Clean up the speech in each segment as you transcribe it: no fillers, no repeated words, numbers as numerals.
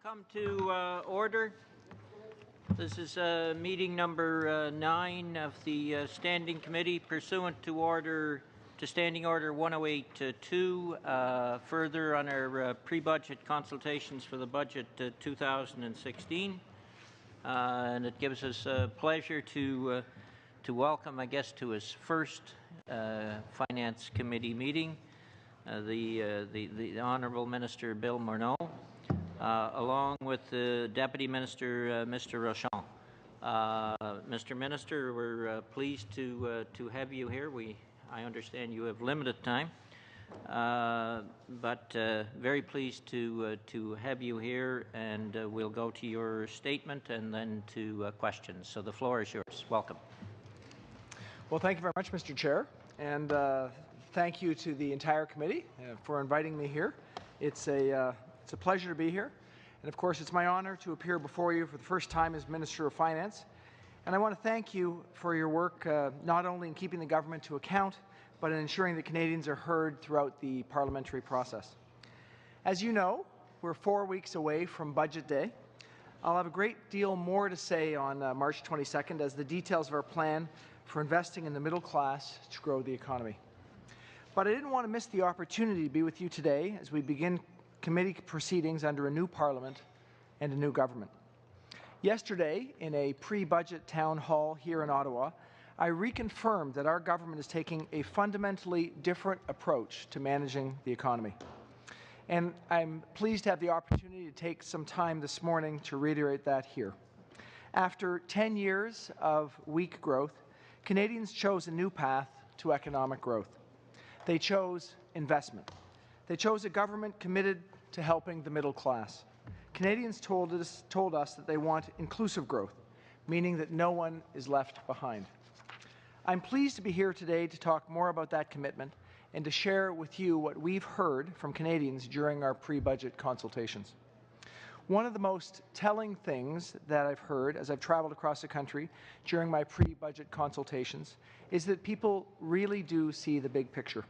Come to order. This is meeting number 9 of the Standing Committee pursuant to Standing Order 108-2, further on our pre-budget consultations for the budget 2016. And it gives us pleasure to welcome, I guess, to his first Finance Committee meeting, the Honourable Minister Bill Morneau, along with the Deputy Minister, Mr. Rochon. Mr. Minister, we're pleased to have you here. I understand you have limited time, but very pleased to have you here, and we'll go to your statement and then to questions. So the floor is yours. Welcome. Well, thank you very much, Mr. Chair, and thank you to the entire committee for inviting me here. It's a pleasure to be here, and of course it's my honor to appear before you for the first time as Minister of Finance. And I want to thank you for your work not only in keeping the government to account, but in ensuring that Canadians are heard throughout the parliamentary process. As you know, we're 4 weeks away from Budget Day. I'll have a great deal more to say on March 22nd as the details of our plan for investing in the middle class to grow the economy. But I didn't want to miss the opportunity to be with you today as we begin committee proceedings under a new Parliament and a new government. Yesterday, in a pre-budget town hall here in Ottawa, I reconfirmed that our government is taking a fundamentally different approach to managing the economy. And I'm pleased to have the opportunity to take some time this morning to reiterate that here. After 10 years of weak growth, Canadians chose a new path to economic growth. They chose investment. They chose a government committed to helping the middle class. Canadians told us that they want inclusive growth, meaning that no one is left behind. I'm pleased to be here today to talk more about that commitment and to share with you what we've heard from Canadians during our pre-budget consultations. One of the most telling things that I've heard as I've traveled across the country during my pre-budget consultations is that people really do see the big picture.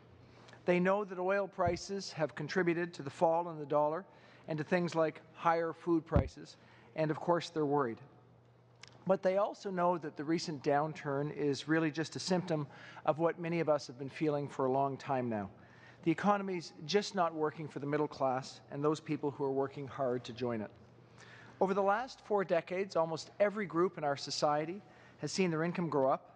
They know that oil prices have contributed to the fall in the dollar and to things like higher food prices, and of course they're worried. But they also know that the recent downturn is really just a symptom of what many of us have been feeling for a long time now. The economy's just not working for the middle class and those people who are working hard to join it. Over the last 4 decades, almost every group in our society has seen their income grow up,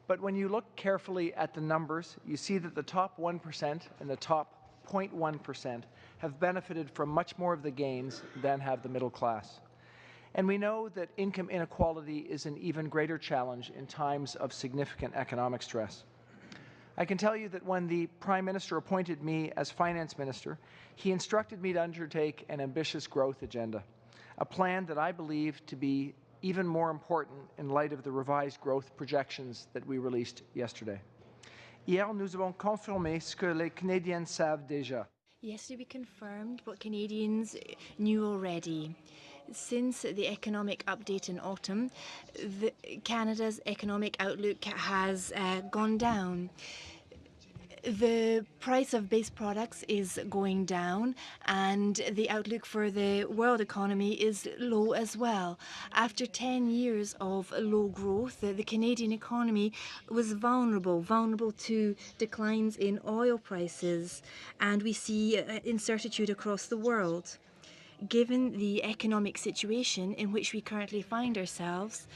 but when you look carefully at the numbers, you see that the top 1% and the top 0.1% have benefited from much more of the gains than have the middle class. And we know that income inequality is an even greater challenge in times of significant economic stress. I can tell you that when the Prime Minister appointed me as Finance Minister, he instructed me to undertake an ambitious growth agenda, a plan that I believe to be even more important in light of the revised growth projections that we released yesterday. Hier, nous avons confirmé ce que les Canadiens savent déjà. Yesterday we confirmed what Canadians knew already. Since the economic update in autumn, Canada's economic outlook has gone down. The price of base products is going down, and the outlook for the world economy is low as well. After 10 years of low growth, the Canadian economy was vulnerable to declines in oil prices, and we see incertitude across the world. Given the economic situation in which we currently find ourselves,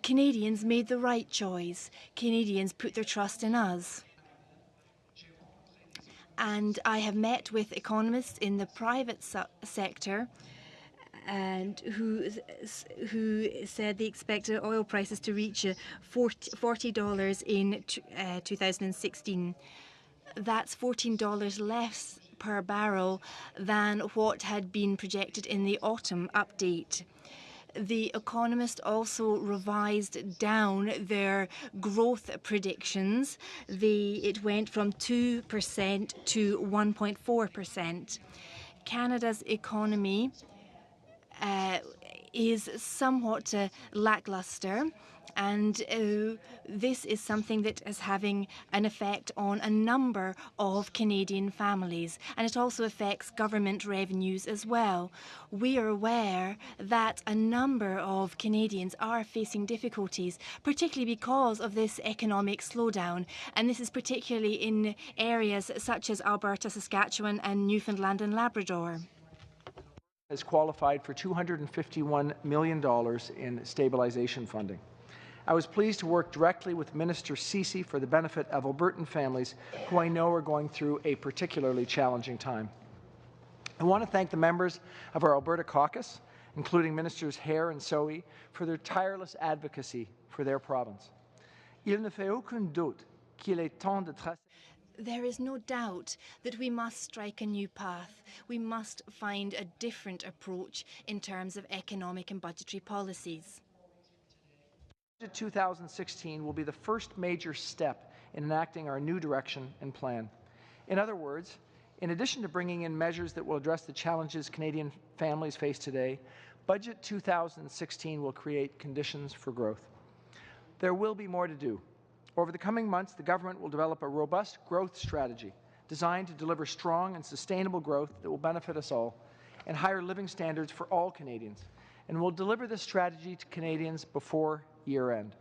Canadians made the right choice. Canadians put their trust in us. And I have met with economists in the private sector and who said they expected oil prices to reach $40 in 2016. That's $14 less per barrel than what had been projected in the autumn update. The economists also revised down their growth predictions. It went from 2% to 1.4%. Canada's economy is somewhat lackluster, And this is something that is having an effect on a number of Canadian families, and it also affects government revenues as well. We are aware that a number of Canadians are facing difficulties, particularly because of this economic slowdown, and this is particularly in areas such as Alberta, Saskatchewan and Newfoundland and Labrador. Has qualified for $251 million in stabilization funding. I was pleased to work directly with Minister Ceci for the benefit of Albertan families who I know are going through a particularly challenging time. I want to thank the members of our Alberta caucus, including Ministers Hare and Soe, for their tireless advocacy for their province. Il ne fait aucun doute qu'il est temps de tracer. There is no doubt that we must strike a new path. We must find a different approach in terms of economic and budgetary policies. 2016 will be the first major step in enacting our new direction and plan. In other words, in addition to bringing in measures that will address the challenges Canadian families face today, Budget 2016 will create conditions for growth. There will be more to do. Over the coming months, the government will develop a robust growth strategy designed to deliver strong and sustainable growth that will benefit us all and higher living standards for all Canadians, and will deliver this strategy to Canadians before year-end.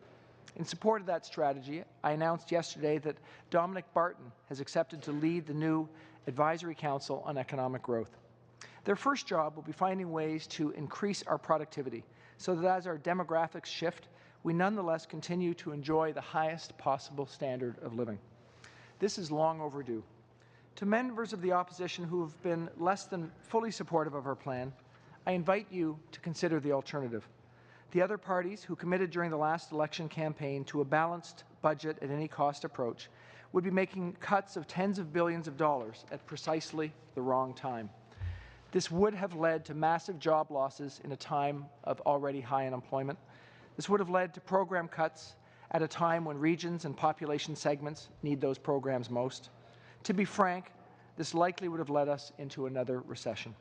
In support of that strategy, I announced yesterday that Dominic Barton has accepted to lead the new Advisory Council on Economic Growth. Their first job will be finding ways to increase our productivity so that as our demographics shift, we nonetheless continue to enjoy the highest possible standard of living. This is long overdue. To members of the opposition who have been less than fully supportive of our plan, I invite you to consider the alternative. The other parties who committed during the last election campaign to a balanced budget at any cost approach would be making cuts of tens of billions of dollars at precisely the wrong time. This would have led to massive job losses in a time of already high unemployment. This would have led to program cuts at a time when regions and population segments need those programs most. To be frank, this likely would have led us into another recession.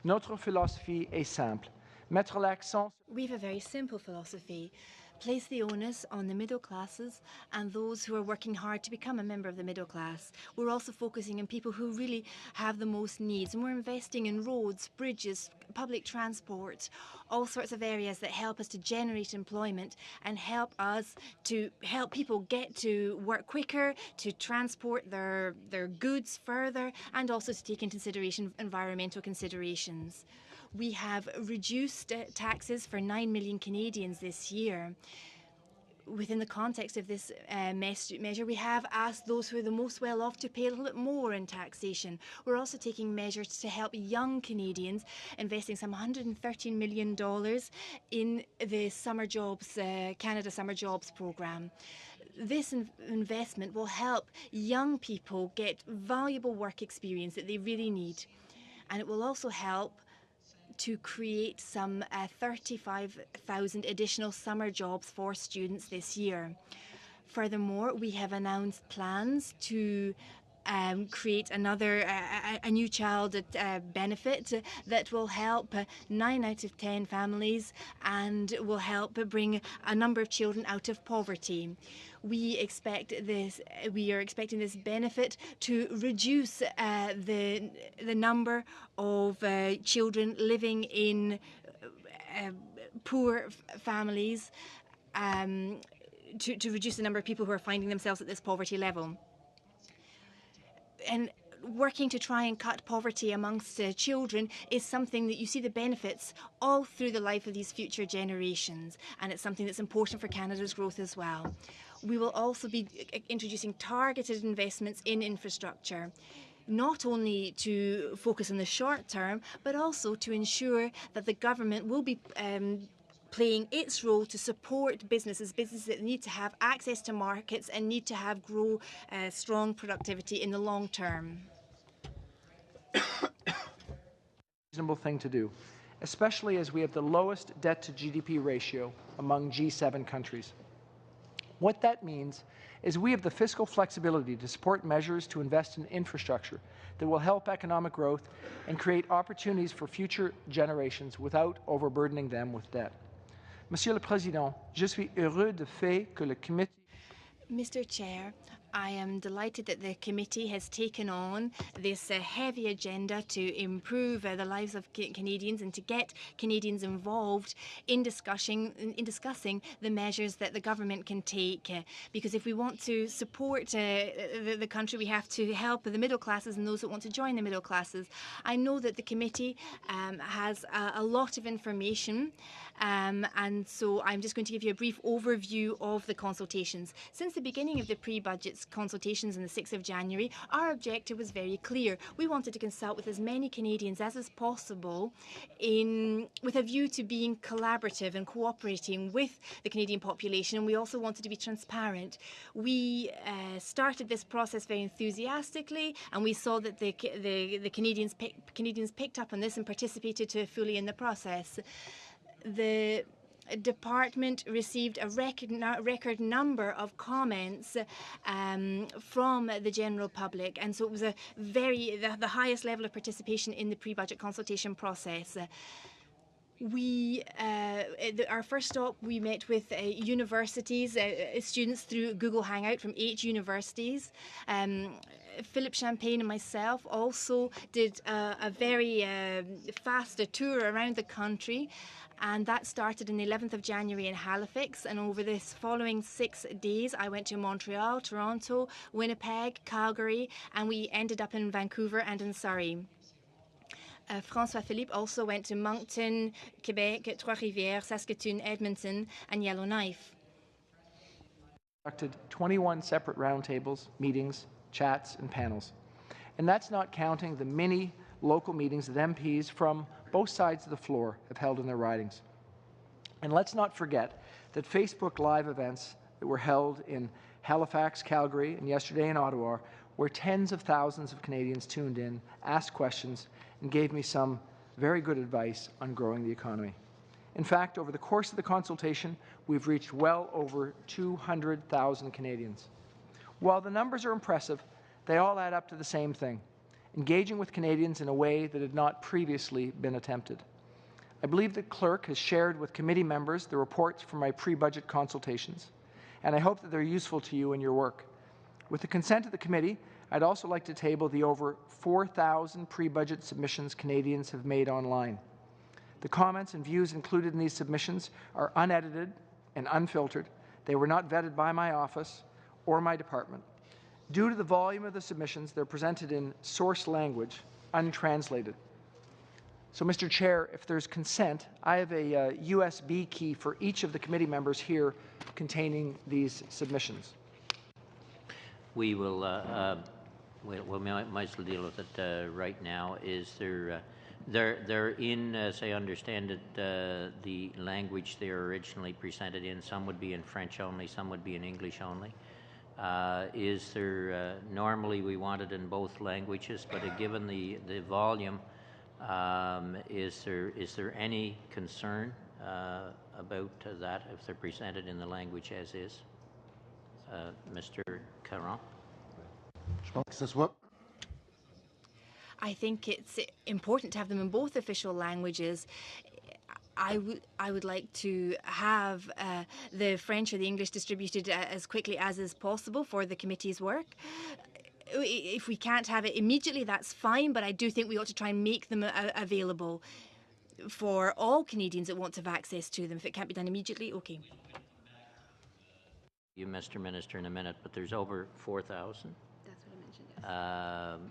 Notre philosophie est simple. Mettre l'accent. We have a very simple philosophy. Place the onus on the middle classes and those who are working hard to become a member of the middle class. We're also focusing on people who really have the most needs, and we're investing in roads, bridges, public transport, all sorts of areas that help us to generate employment and help us to help people get to work quicker, to transport their goods further, and also to take into consideration environmental considerations. We have reduced taxes for 9 million Canadians this year. Within the context of this measure, we have asked those who are the most well off to pay a little bit more in taxation. We're also taking measures to help young Canadians, investing some $113 million in the Summer Jobs, Canada Summer Jobs programme. This investment will help young people get valuable work experience that they really need. And it will also help to create some 35,000 additional summer jobs for students this year. Furthermore, we have announced plans to create a new child benefit that will help 9 out of 10 families and will help bring a number of children out of poverty. We are expecting this benefit to reduce the number of children living in poor families, to reduce the number of people who are finding themselves at this poverty level. And working to try and cut poverty amongst children is something that you see the benefits all through the life of these future generations, and it's something that's important for Canada's growth as well. We will also be introducing targeted investments in infrastructure, not only to focus on the short term, but also to ensure that the government will be playing its role to support businesses that need to have access to markets and need to have strong productivity in the long term. Reasonable thing to do, especially as we have the lowest debt to GDP ratio among G7 countries. What that means is we have the fiscal flexibility to support measures to invest in infrastructure that will help economic growth and create opportunities for future generations without overburdening them with debt. Monsieur le Président, je suis heureux du fait que le comité Mr. Chair, I am delighted that the committee has taken on this heavy agenda to improve the lives of Canadians and to get Canadians involved in discussing the measures that the government can take. Because if we want to support the country, we have to help the middle classes and those that want to join the middle classes. I know that the committee has a lot of information, and so I'm just going to give you a brief overview of the consultations. Since the beginning of the pre-budget consultations on the 6th of January, our objective was very clear. We wanted to consult with as many Canadians as is possible with a view to being collaborative and cooperating with the Canadian population, and we also wanted to be transparent. We started this process very enthusiastically, and we saw that the Canadians picked up on this and participated fully in the process. The department received a record number of comments from the general public, and so it was the highest level of participation in the pre-budget consultation process. Our first stop, we met with universities, students through Google Hangout from 8 universities. Philip Champagne and myself also did a very fast tour around the country, and that started on the 11th of January in Halifax, and over this following 6 days I went to Montreal, Toronto, Winnipeg, Calgary, and we ended up in Vancouver and in Surrey. François Philippe also went to Moncton, Quebec, Trois-Rivières, Saskatoon, Edmonton, and Yellowknife. Conducted 21 separate roundtables, meetings, chats, and panels. And that's not counting the many local meetings that MPs from both sides of the floor have held in their ridings. And let's not forget that Facebook Live events that were held in Halifax, Calgary, and yesterday in Ottawa, where tens of thousands of Canadians tuned in, asked questions, and gave me some very good advice on growing the economy. In fact, over the course of the consultation, we've reached well over 200,000 Canadians. While the numbers are impressive, they all add up to the same thing: engaging with Canadians in a way that had not previously been attempted. I believe the clerk has shared with committee members the reports from my pre-budget consultations, and I hope that they're useful to you in your work. With the consent of the committee, I'd also like to table the over 4,000 pre-budget submissions Canadians have made online. The comments and views included in these submissions are unedited and unfiltered. They were not vetted by my office or my department. Due to the volume of the submissions, they're presented in source language, untranslated. So, Mr. Chair, if there's consent, I have a USB key for each of the committee members here containing these submissions. We will we might as well deal with it right now. Is they're in, as I understand it, the language they were originally presented in. Some would be in French only, some would be in English only. Is there normally we want it in both languages, but given the volume, is there any concern about that if they're presented in the language as is? Mr. Caron. I think it's important to have them in both official languages. I would like to have the French or the English distributed as quickly as is possible for the committee's work. If we can't have it immediately, that's fine, but I do think we ought to try and make them available for all Canadians that want to have access to them. If it can't be done immediately, okay. You, Mr. Minister, in a minute, but there's over 4,000. That's what I mentioned,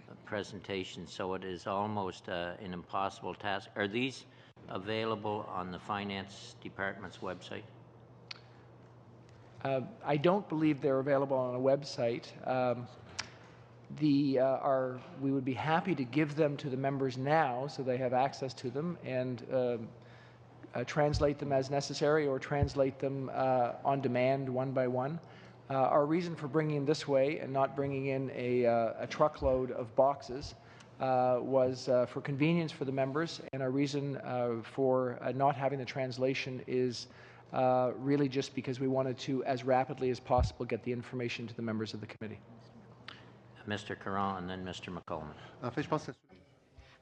yes. Presentations, so it is almost an impossible task. Are these available on the Finance Department's website? I don't believe they're available on a website. We would be happy to give them to the members now so they have access to them and translate them as necessary or translate them on demand one by one. Our reason for bringing them this way and not bringing in a truckload of boxes was for convenience for the members, and our reason for not having the translation is really just because we wanted to, as rapidly as possible, get the information to the members of the committee. Mr. Caron and then Mr. McCollum.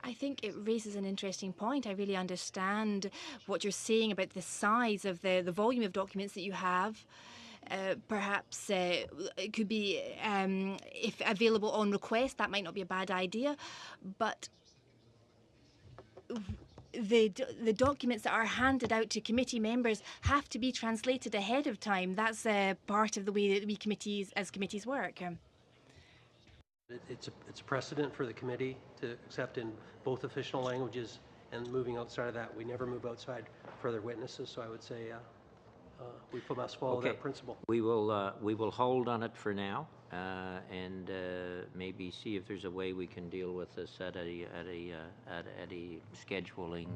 I think it raises an interesting point. I really understand what you're saying about the size of the volume of documents that you have. Perhaps it could be, if available on request, that might not be a bad idea. But the documents that are handed out to committee members have to be translated ahead of time. That's part of the way that we committees work. It's a precedent for the committee to accept in both official languages, and moving outside of that, we never move outside for other witnesses. So I would say we must follow that principle. We will hold on it for now, and maybe see if there's a way we can deal with this at a scheduling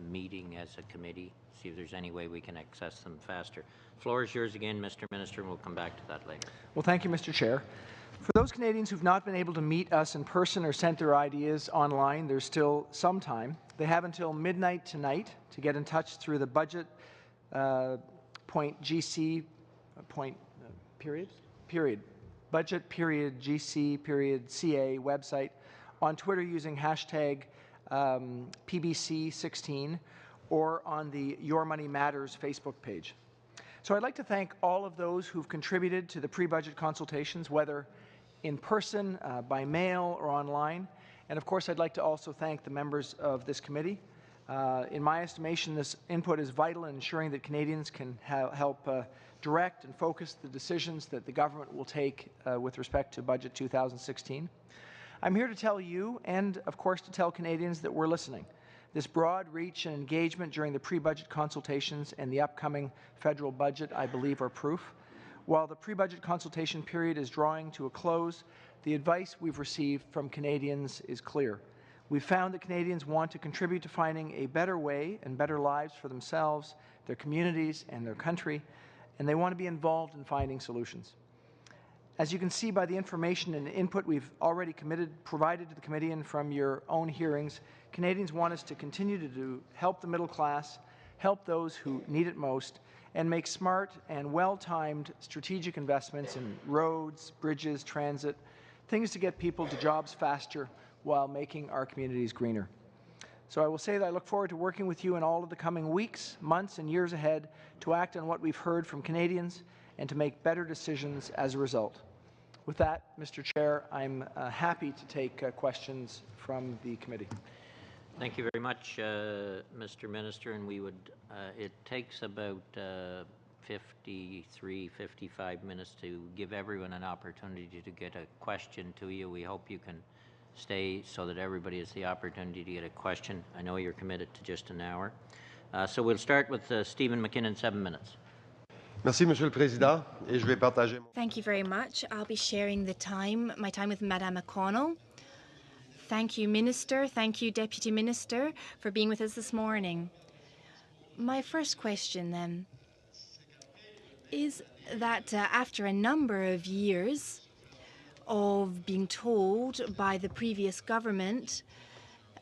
meeting as a committee. See if there's any way we can access them faster. Floor is yours again, Mr. Minister, and we'll come back to that later. Well, thank you, Mr. Chair. For those Canadians who've not been able to meet us in person or sent their ideas online, there's still some time. They have until midnight tonight to get in touch through the budget .gc budget period GC period CA website, on Twitter using hashtag PBC16, or on the Your Money Matters Facebook page. So I'd like to thank all of those who've contributed to the pre-budget consultations, whether in person, by mail, or online. And of course, I'd like to also thank the members of this committee. In my estimation, this input is vital in ensuring that Canadians can help direct and focus the decisions that the government will take with respect to Budget 2016. I'm here to tell you, and of course to tell Canadians, that we're listening. This broad reach and engagement during the pre-budget consultations and the upcoming federal budget, I believe, are proof. While the pre-budget consultation period is drawing to a close, the advice we've received from Canadians is clear. We've found that Canadians want to contribute to finding a better way and better lives for themselves, their communities, and their country, and they want to be involved in finding solutions. As you can see by the information and input we've already provided to the committee and from your own hearings, Canadians want us to continue to help the middle class, help those who need it most, and make smart and well-timed strategic investments in roads, bridges, transit, things to get people to jobs faster while making our communities greener. So I will say that I look forward to working with you in all of the coming weeks, months, and years ahead to act on what we've heard from Canadians and to make better decisions as a result. With that, Mr. Chair, I'm happy to take questions from the committee. Thank you very much, Mr. Minister, and we would, it takes about 55 minutes to give everyone an opportunity to get a question to you. We hope you can stay so that everybody has the opportunity to get a question. I know you're committed to just an hour. So we'll start with Stephen McKinnon, 7 minutes. Merci, Monsieur le Président, et je vais partager. Thank you very much. I'll be sharing my time with Madame McConnell. Thank you, Minister. Thank you, Deputy Minister, for being with us this morning. My first question, then, is that after a number of years of being told by the previous government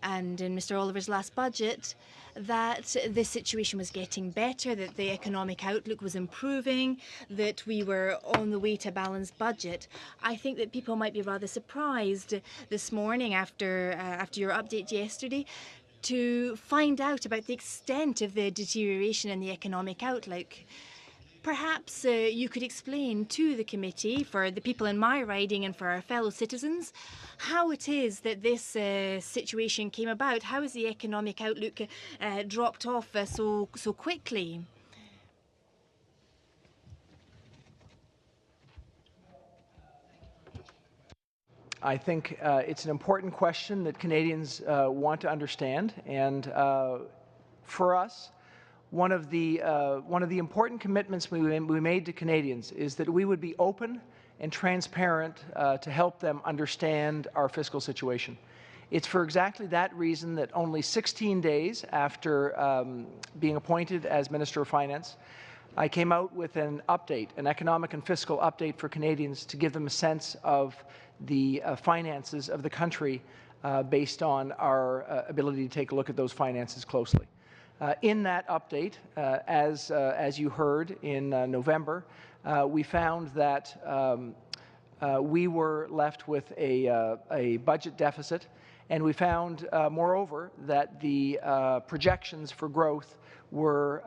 and in Mr. Oliver's last budget that the situation was getting better, that the economic outlook was improving, that we were on the way to a balanced budget, I think that people might be rather surprised this morning after your update yesterday to find out about the extent of the deterioration in the economic outlook. Perhaps you could explain to the committee, for the people in my riding and for our fellow citizens, how it is that this situation came about. How has the economic outlook dropped off so quickly? I think it's an important question that Canadians want to understand, and for us, one of the important commitments we made to Canadians is that we would be open and transparent to help them understand our fiscal situation. It's for exactly that reason that only 16 days after being appointed as Minister of Finance, I came out with an update, an economic and fiscal update for Canadians to give them a sense of the finances of the country based on our ability to take a look at those finances closely. In that update, as you heard in November, we found that we were left with a budget deficit, And we found, moreover, that the projections for growth were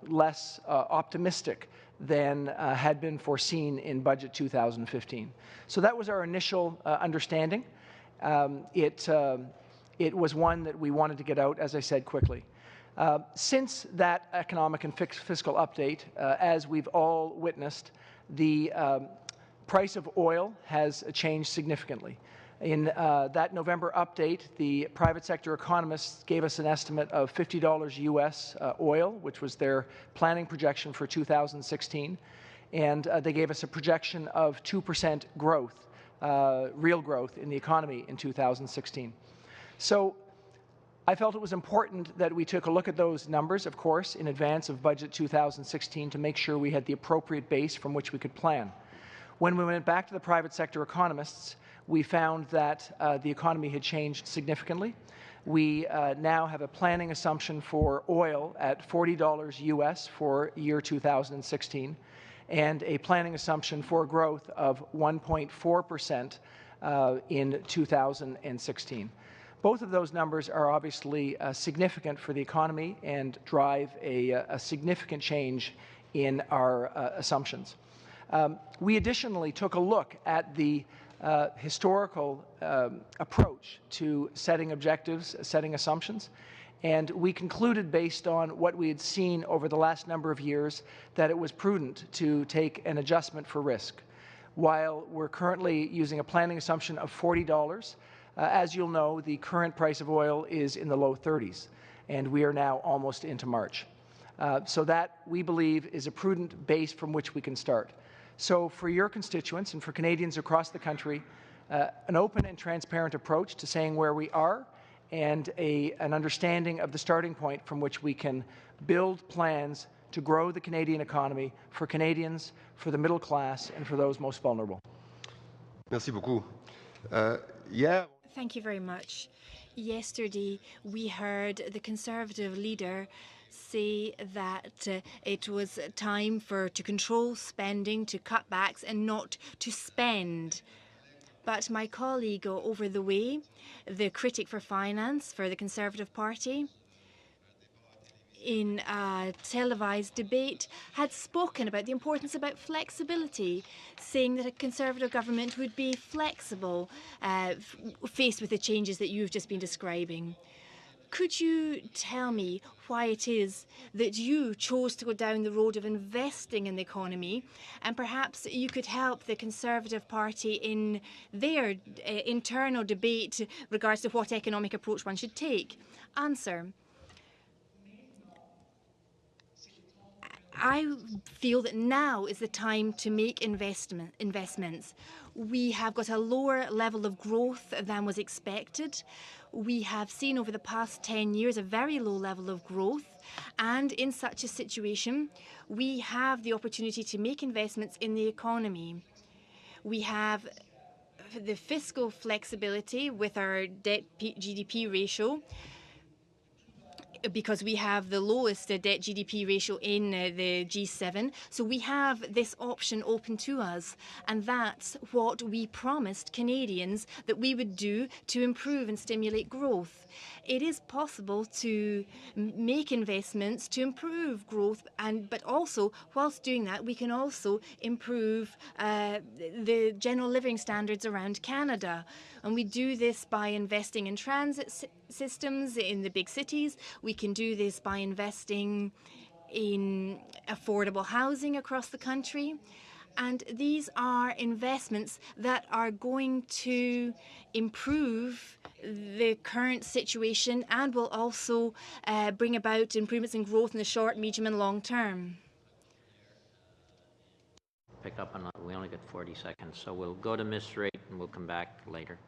less optimistic than had been foreseen in Budget 2015. So that was our initial understanding. It was one that we wanted to get out, as I said, quickly. Since that economic and fiscal update, as we've all witnessed, the price of oil has changed significantly. In that November update, the private sector economists gave us an estimate of $50 US oil, which was their planning projection for 2016, and they gave us a projection of 2% growth, real growth in the economy in 2016. So I felt it was important that we took a look at those numbers, of course, in advance of Budget 2016 to make sure we had the appropriate base from which we could plan. When we went back to the private sector economists, we found that the economy had changed significantly. We now have a planning assumption for oil at $40 US for year 2016, and a planning assumption for growth of 1.4% in 2016. Both of those numbers are obviously significant for the economy and drive a significant change in our assumptions. We additionally took a look at the historical approach to setting objectives, setting assumptions, and we concluded, based on what we had seen over the last number of years, that it was prudent to take an adjustment for risk. While we're currently using a planning assumption of $40, as you'll know, the current price of oil is in the low 30s, and we are now almost into March. So that, we believe, is a prudent base from which we can start. So for your constituents and for Canadians across the country, an open and transparent approach to saying where we are and an understanding of the starting point from which we can build plans to grow the Canadian economy for Canadians, for the middle class, and for those most vulnerable. Merci beaucoup. Hier, Thank you very much. Yesterday, we heard the Conservative leader say that it was time to control spending, to cut backs, and not to spend. But my colleague over the way, the critic for finance for the Conservative Party, in a televised debate, had spoken about the importance about flexibility, saying that a Conservative government would be flexible faced with the changes that you've just been describing. Could you tell me why it is that you chose to go down the road of investing in the economy, and perhaps you could help the Conservative Party in their internal debate regards to what economic approach one should take? Answer. I feel that now is the time to make investments. We have got a lower level of growth than was expected. We have seen over the past 10 years a very low level of growth, and in such a situation, we have the opportunity to make investments in the economy. We have the fiscal flexibility with our debt-GDP ratio, because we have the lowest debt-GDP ratio in the G7. So we have this option open to us, and that's what we promised Canadians that we would do to improve and stimulate growth. It is possible to make investments to improve growth, but also, whilst doing that, we can also improve the general living standards around Canada. And we do this by investing in transit systems in the big cities. We can do this by investing in affordable housing across the country. And these are investments that are going to improve the current situation and will also bring about improvements in growth in the short, medium and long term. Pick up on, we only got 40 seconds, so we'll go to Ms. Raitt and we'll come back later.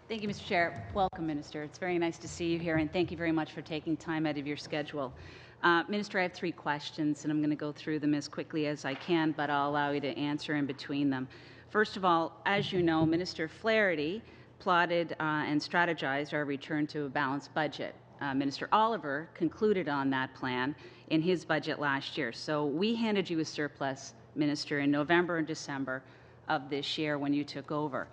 Thank you, Mr. Chair. Welcome, Minister. It's very nice to see you here, and thank you very much for taking time out of your schedule. Minister, I have 3 questions, and I'm going to go through them as quickly as I can, but I'll allow you to answer in between them. First of all, as you know, Minister Flaherty plotted and strategized our return to a balanced budget. Minister Oliver concluded on that plan in his budget last year. So we handed you a surplus, Minister, in November and December of this year when you took over.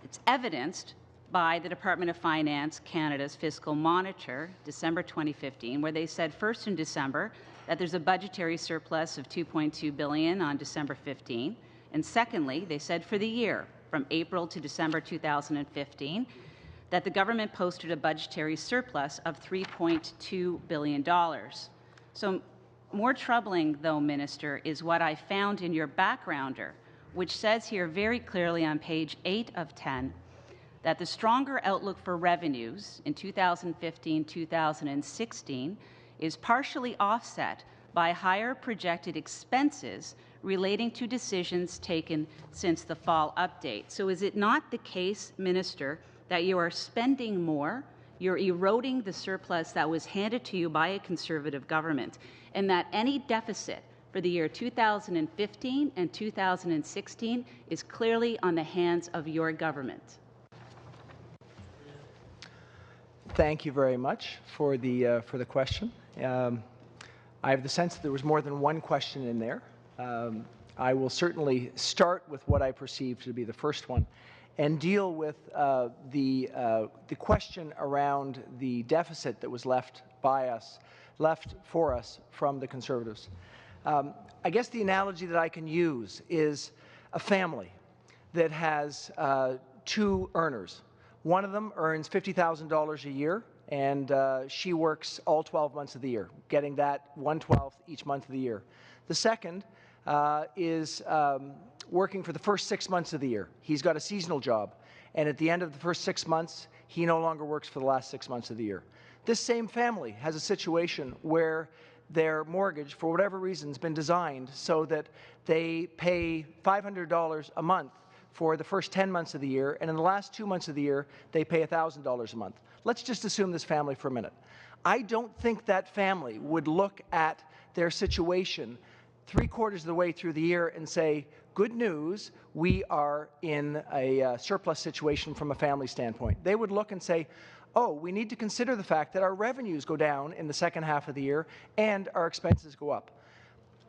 It's evidenced by the Department of Finance Canada's fiscal monitor, December 2015, where they said first in December that there's a budgetary surplus of $2.2 billion on December 15, and secondly, they said for the year from April to December 2015 that the government posted a budgetary surplus of $3.2 billion. So more troubling, though, Minister, is what I found in your backgrounder, which says here very clearly on page 8 of 10 that the stronger outlook for revenues in 2015-2016 is partially offset by higher projected expenses relating to decisions taken since the fall update. So is it not the case, Minister, that you are spending more, you're eroding the surplus that was handed to you by a Conservative government, and that any deficit for the year 2015 and 2016 is clearly on the hands of your government? Thank you very much for the question. I have the sense that there was more than one question in there. I will certainly start with what I perceive to be the first one and deal with the question around the deficit that was left for us from the Conservatives. I guess the analogy that I can use is a family that has two earners. One of them earns $50,000 a year, and she works all 12 months of the year, getting that 1/12 each month of the year. The second is working for the first 6 months of the year. He's got a seasonal job, and at the end of the first 6 months, he no longer works for the last 6 months of the year. This same family has a situation where their mortgage, for whatever reason, has been designed so that they pay $500 a month for the first 10 months of the year, and in the last 2 months of the year, they pay $1,000 a month. Let's just assume this family for a minute. I don't think that family would look at their situation 3/4 of the way through the year and say, good news, we are in a surplus situation from a family standpoint. They would look and say, oh, we need to consider the fact that our revenues go down in the second half of the year and our expenses go up.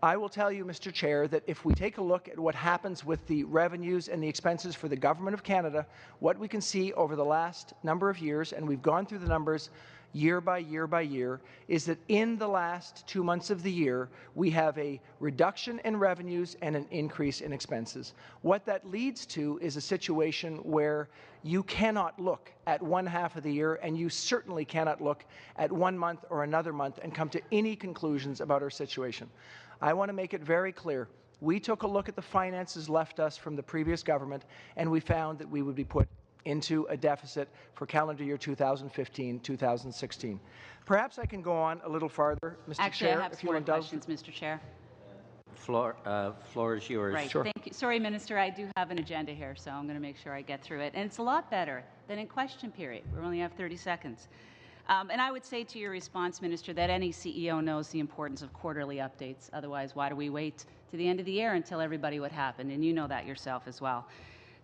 I will tell you, Mr. Chair, that if we take a look at what happens with the revenues and the expenses for the Government of Canada, what we can see over the last number of years, and we've gone through the numbers year by year by year, is that in the last 2 months of the year, we have a reduction in revenues and an increase in expenses. What that leads to is a situation where you cannot look at one half of the year, and you certainly cannot look at 1 month or another month and come to any conclusions about our situation. I want to make it very clear. We took a look at the finances left us from the previous government, and we found that we would be put into a deficit for calendar year 2015-2016. Perhaps I can go on a little farther, Mr. Actually, Chair, I have if you more indulge. questions, Mr. Chair. Floor is yours. Right. Sure. Thank you. Sorry, Minister, I do have an agenda here, so I'm going to make sure I get through it. And it's a lot better than in question period. We only have 30 seconds. And I would say to your response, Minister, that any CEO knows the importance of quarterly updates. Otherwise, why do we wait to the end of the year and tell everybody what happened? And you know that yourself as well.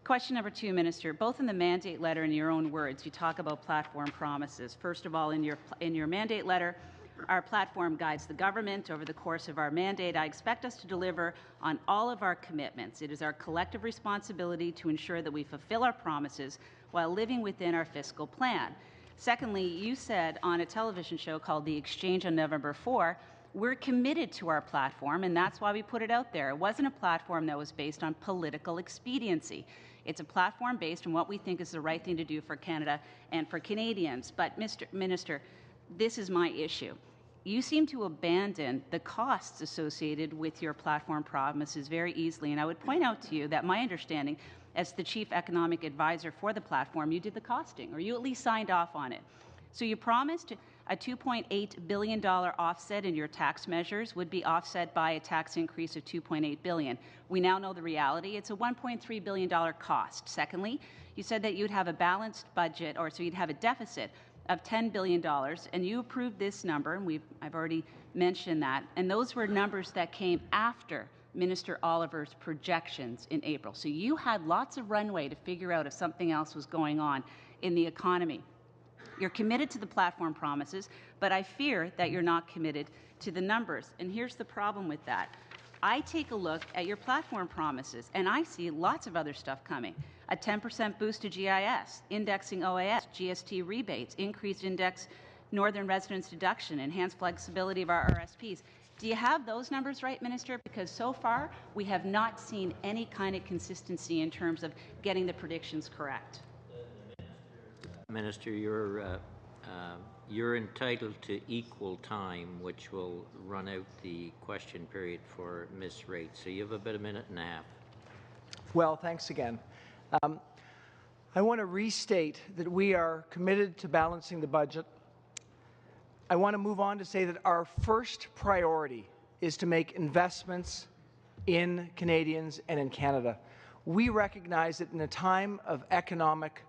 Question number 2, Minister. Both in the mandate letter and in your own words, you talk about platform promises. First of all, in your mandate letter, our platform guides the government over the course of our mandate. I expect us to deliver on all of our commitments. It is our collective responsibility to ensure that we fulfill our promises while living within our fiscal plan. Secondly, you said on a television show called The Exchange on November 4, we're committed to our platform, and that's why we put it out there. It wasn't a platform that was based on political expediency. It's a platform based on what we think is the right thing to do for Canada and for Canadians. But, Mr. Minister, this is my issue. You seem to abandon the costs associated with your platform promises very easily, and I would point out to you that my understanding as the Chief Economic Advisor for the platform, you did the costing, or you at least signed off on it. So you promised a $2.8 billion offset in your tax measures would be offset by a tax increase of $2.8 billion. We now know the reality. It's a $1.3 billion cost. Secondly, you said that you'd have a balanced budget, or so you'd have a deficit of $10 billion, and you approved this number, and I've already mentioned that, and those were numbers that came after Minister Oliver's projections in April. So you had lots of runway to figure out if something else was going on in the economy. You're committed to the platform promises, but I fear that you're not committed to the numbers. And here's the problem with that. I take a look at your platform promises, and I see lots of other stuff coming. a 10% boost to GIS, indexing OAS, GST rebates, increased index Northern Residents Deduction, enhanced flexibility of our RSPs. Do you have those numbers right, Minister? Because so far, we have not seen any kind of consistency in terms of getting the predictions correct. Minister, you're entitled to equal time, which will run out the question period for Ms. Raitt. So you have about a minute and a half. Well, thanks again. I want to restate that we are committed to balancing the budget. I want to move on to say that our first priority is to make investments in Canadians and in Canada. We recognize that in a time of economic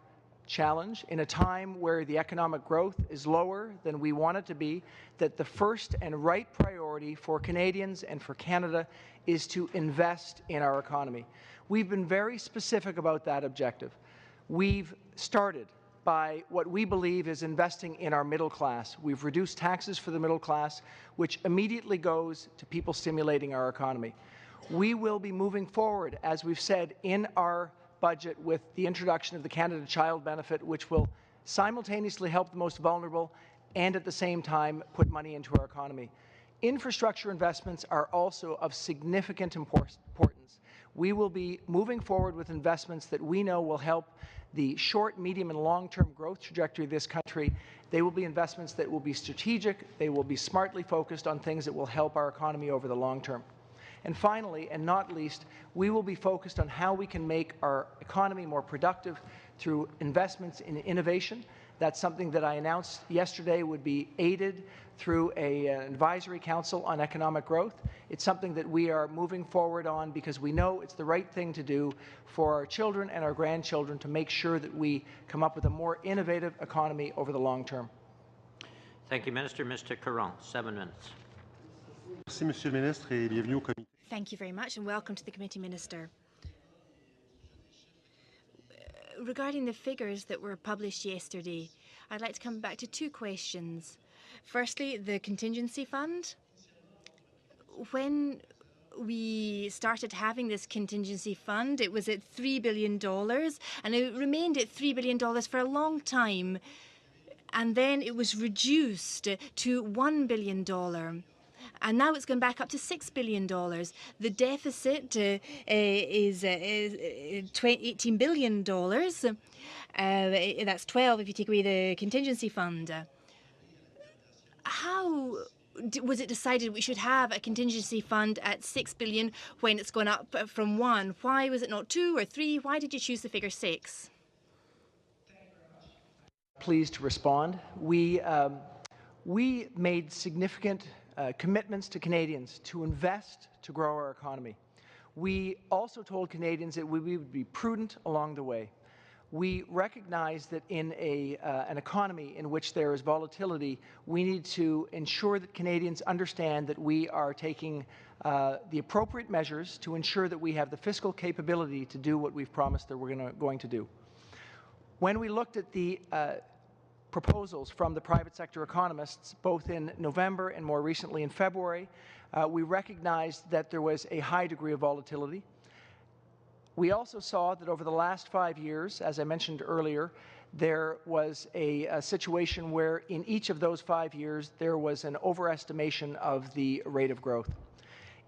challenge, in a time where the economic growth is lower than we want it to be, that the first and right priority for Canadians and for Canada is to invest in our economy. We've been very specific about that objective. We've started by what we believe is investing in our middle class. We've reduced taxes for the middle class, which immediately goes to people stimulating our economy. We will be moving forward, as we've said, in our budget with the introduction of the Canada Child Benefit, which will simultaneously help the most vulnerable and at the same time put money into our economy. Infrastructure investments are also of significant importance. We will be moving forward with investments that we know will help the short, medium, and long-term growth trajectory of this country. They will be investments that will be strategic. They will be smartly focused on things that will help our economy over the long term. And finally, and not least, we will be focused on how we can make our economy more productive through investments in innovation. That's something that I announced yesterday would be aided through an advisory council on economic growth. It's something that we are moving forward on because we know it's the right thing to do for our children and our grandchildren to make sure that we come up with a more innovative economy over the long term. Thank you, Minister. Mr. Caron, 7 minutes. Merci, Monsieur le Ministre, et bienvenue au comité. Thank you very much and welcome to the committee, Minister. Regarding the figures that were published yesterday, I'd like to come back to two questions. Firstly, the contingency fund. When we started having this contingency fund, it was at $3 billion, and it remained at $3 billion for a long time. And then it was reduced to $1 billion. And now it's gone back up to $6 billion. The deficit is $18 billion. That's 12 if you take away the contingency fund. How was it decided we should have a contingency fund at $6 billion when it's gone up from 1? Why was it not 2 or 3? Why did you choose the figure 6? Pleased to respond. We made significant commitments to Canadians to invest to grow our economy. We also told Canadians that we would be prudent along the way. We recognize that in an economy in which there is volatility, we need to ensure that Canadians understand that we are taking the appropriate measures to ensure that we have the fiscal capability to do what we've promised that we're going to do. When we looked at the proposals from the private sector economists, both in November and more recently in February, we recognized that there was a high degree of volatility. We also saw that over the last 5 years, as I mentioned earlier, there was a situation where in each of those 5 years there was an overestimation of the rate of growth.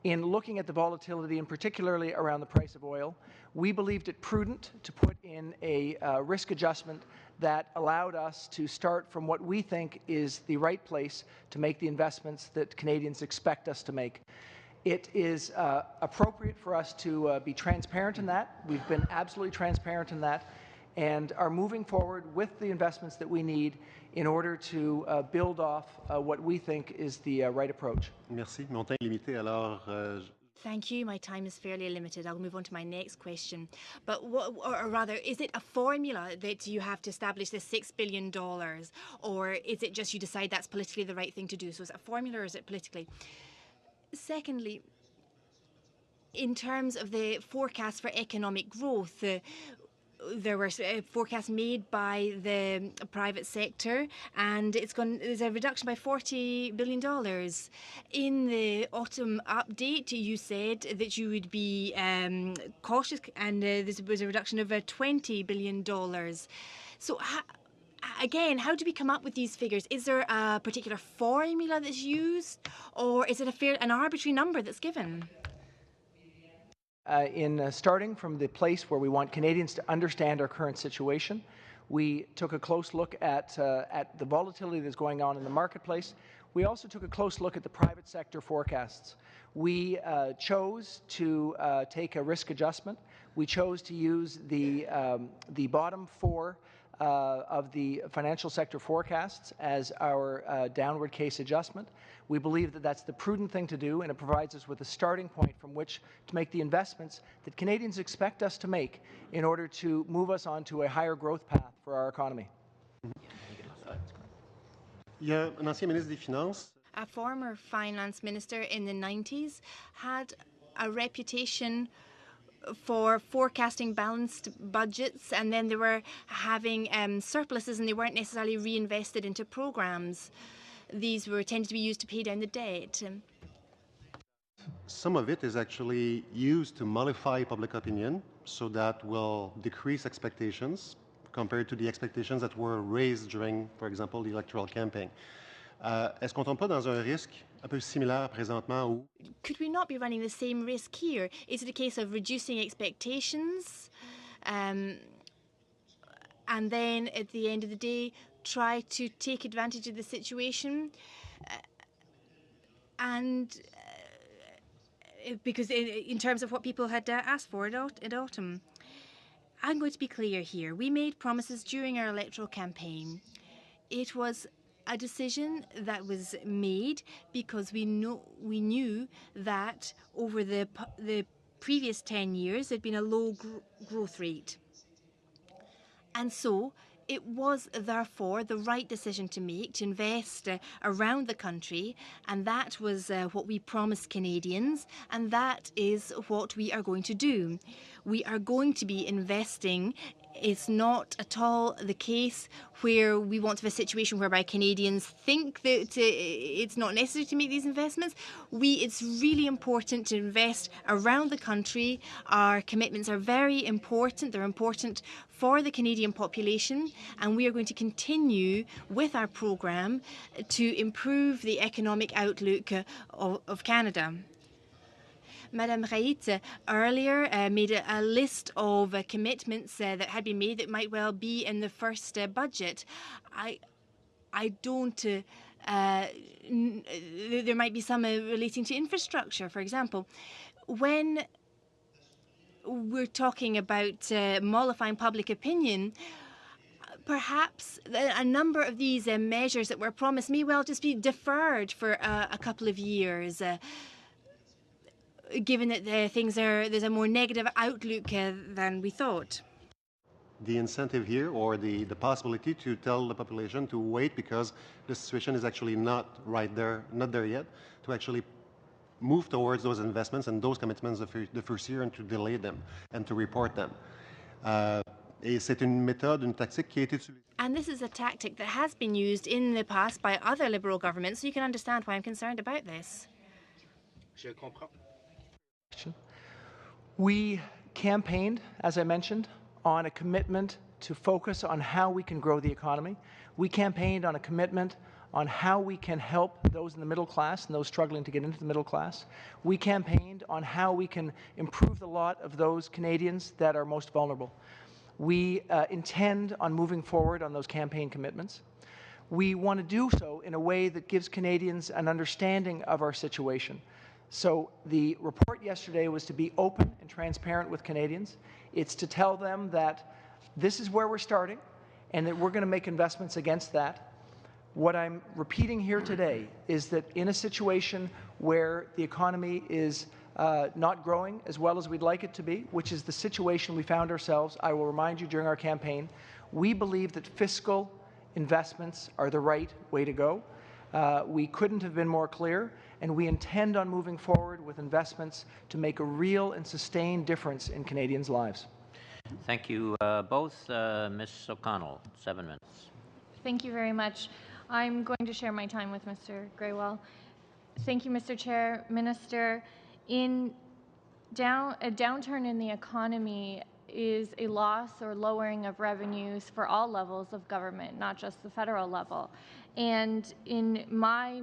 In looking at the volatility, and particularly around the price of oil, we believed it prudent to put in a risk adjustment that allowed us to start from what we think is the right place to make the investments that Canadians expect us to make. It is appropriate for us to be transparent in that. We've been absolutely transparent in that and are moving forward with the investments that we need in order to build off what we think is the right approach. Merci. Mon temps est limité, alors Thank you. My time is fairly limited. I'll move on to my next question. But or rather, is it a formula that you have to establish the $6 billion, or is it just you decide that's politically the right thing to do? So is it a formula or is it politically? Secondly, in terms of the forecast for economic growth, there were forecasts made by the private sector, and there's a reduction by $40 billion. In the autumn update, you said that you would be cautious, and there was a reduction of $20 billion. So again, how do we come up with these figures? Is there a particular formula that's used, or is it an arbitrary number that's given? In starting from the place where we want Canadians to understand our current situation, we took a close look at the volatility that's going on in the marketplace. We also took a close look at the private sector forecasts. We chose to take a risk adjustment. We chose to use the bottom four of the financial sector forecasts as our downward case adjustment. We believe that that's the prudent thing to do, and it provides us with a starting point from which to make the investments that Canadians expect us to make in order to move us onto a higher growth path for our economy. Il y a un ancien ministre des Finances. A former finance minister in the 90s had a reputation for forecasting balanced budgets, and then they were having surpluses, and they weren't necessarily reinvested into programs. These tended to be used to pay down the debt. Some of it is actually used to mollify public opinion, so that will decrease expectations compared to the expectations that were raised during, for example, the electoral campaign. Est-ce qu'on tombe pas dans un risque un peu similaire présentement où Could we not be running the same risk here? Is it a case of reducing expectations and then at the end of the day try to take advantage of the situation? Because in terms of what people had asked for in autumn. I'm going to be clear here. We made promises during our electoral campaign. It was a decision that was made because we knew that over the previous 10 years there'd been a low growth rate. And so it was therefore the right decision to make, to invest around the country, and that was what we promised Canadians, and that is what we are going to do. We are going to be investing. It's not at all the case where we want to have a situation whereby Canadians think that it's not necessary to make these investments. It's really important to invest around the country. Our commitments are very important. They're important for the Canadian population, and we are going to continue with our programme to improve the economic outlook of Canada. Madame Reit earlier made a list of commitments that had been made that might well be in the first budget. I don't. There might be some relating to infrastructure, for example. When we're talking about mollifying public opinion, perhaps a number of these measures that were promised may well just be deferred for a couple of years. Given that there's a more negative outlook than we thought. the incentive here or the possibility to tell the population to wait because the situation is actually not there yet, to actually move towards those investments and those commitments the first year and to delay them and to report them. Et c'est une méthode, une tactique qui a été utilisée. And this is a tactic that has been used in the past by other Liberal governments, so you can understand why I'm concerned about this. Je comprends. We campaigned, as I mentioned, on a commitment to focus on how we can grow the economy. We campaigned on a commitment on how we can help those in the middle class and those struggling to get into the middle class. We campaigned on how we can improve the lot of those Canadians that are most vulnerable. We intend on moving forward on those campaign commitments. We want to do so in a way that gives Canadians an understanding of our situation. So the report yesterday was to be open and transparent with Canadians. It's to tell them that this is where we're starting and that we're going to make investments against that. What I'm repeating here today is that in a situation where the economy is not growing as well as we'd like it to be, which is the situation we found ourselves, I will remind you during our campaign, we believe that fiscal investments are the right way to go. We couldn't have been more clear, and we intend on moving forward with investments to make a real and sustained difference in Canadians' lives. Thank you both. Ms. O'Connell, 7 minutes. Thank you very much. I'm going to share my time with Mr. Graywell. Thank you, Mr. Chair. Minister, a downturn in the economy is a loss or lowering of revenues for all levels of government, not just the federal level. And in my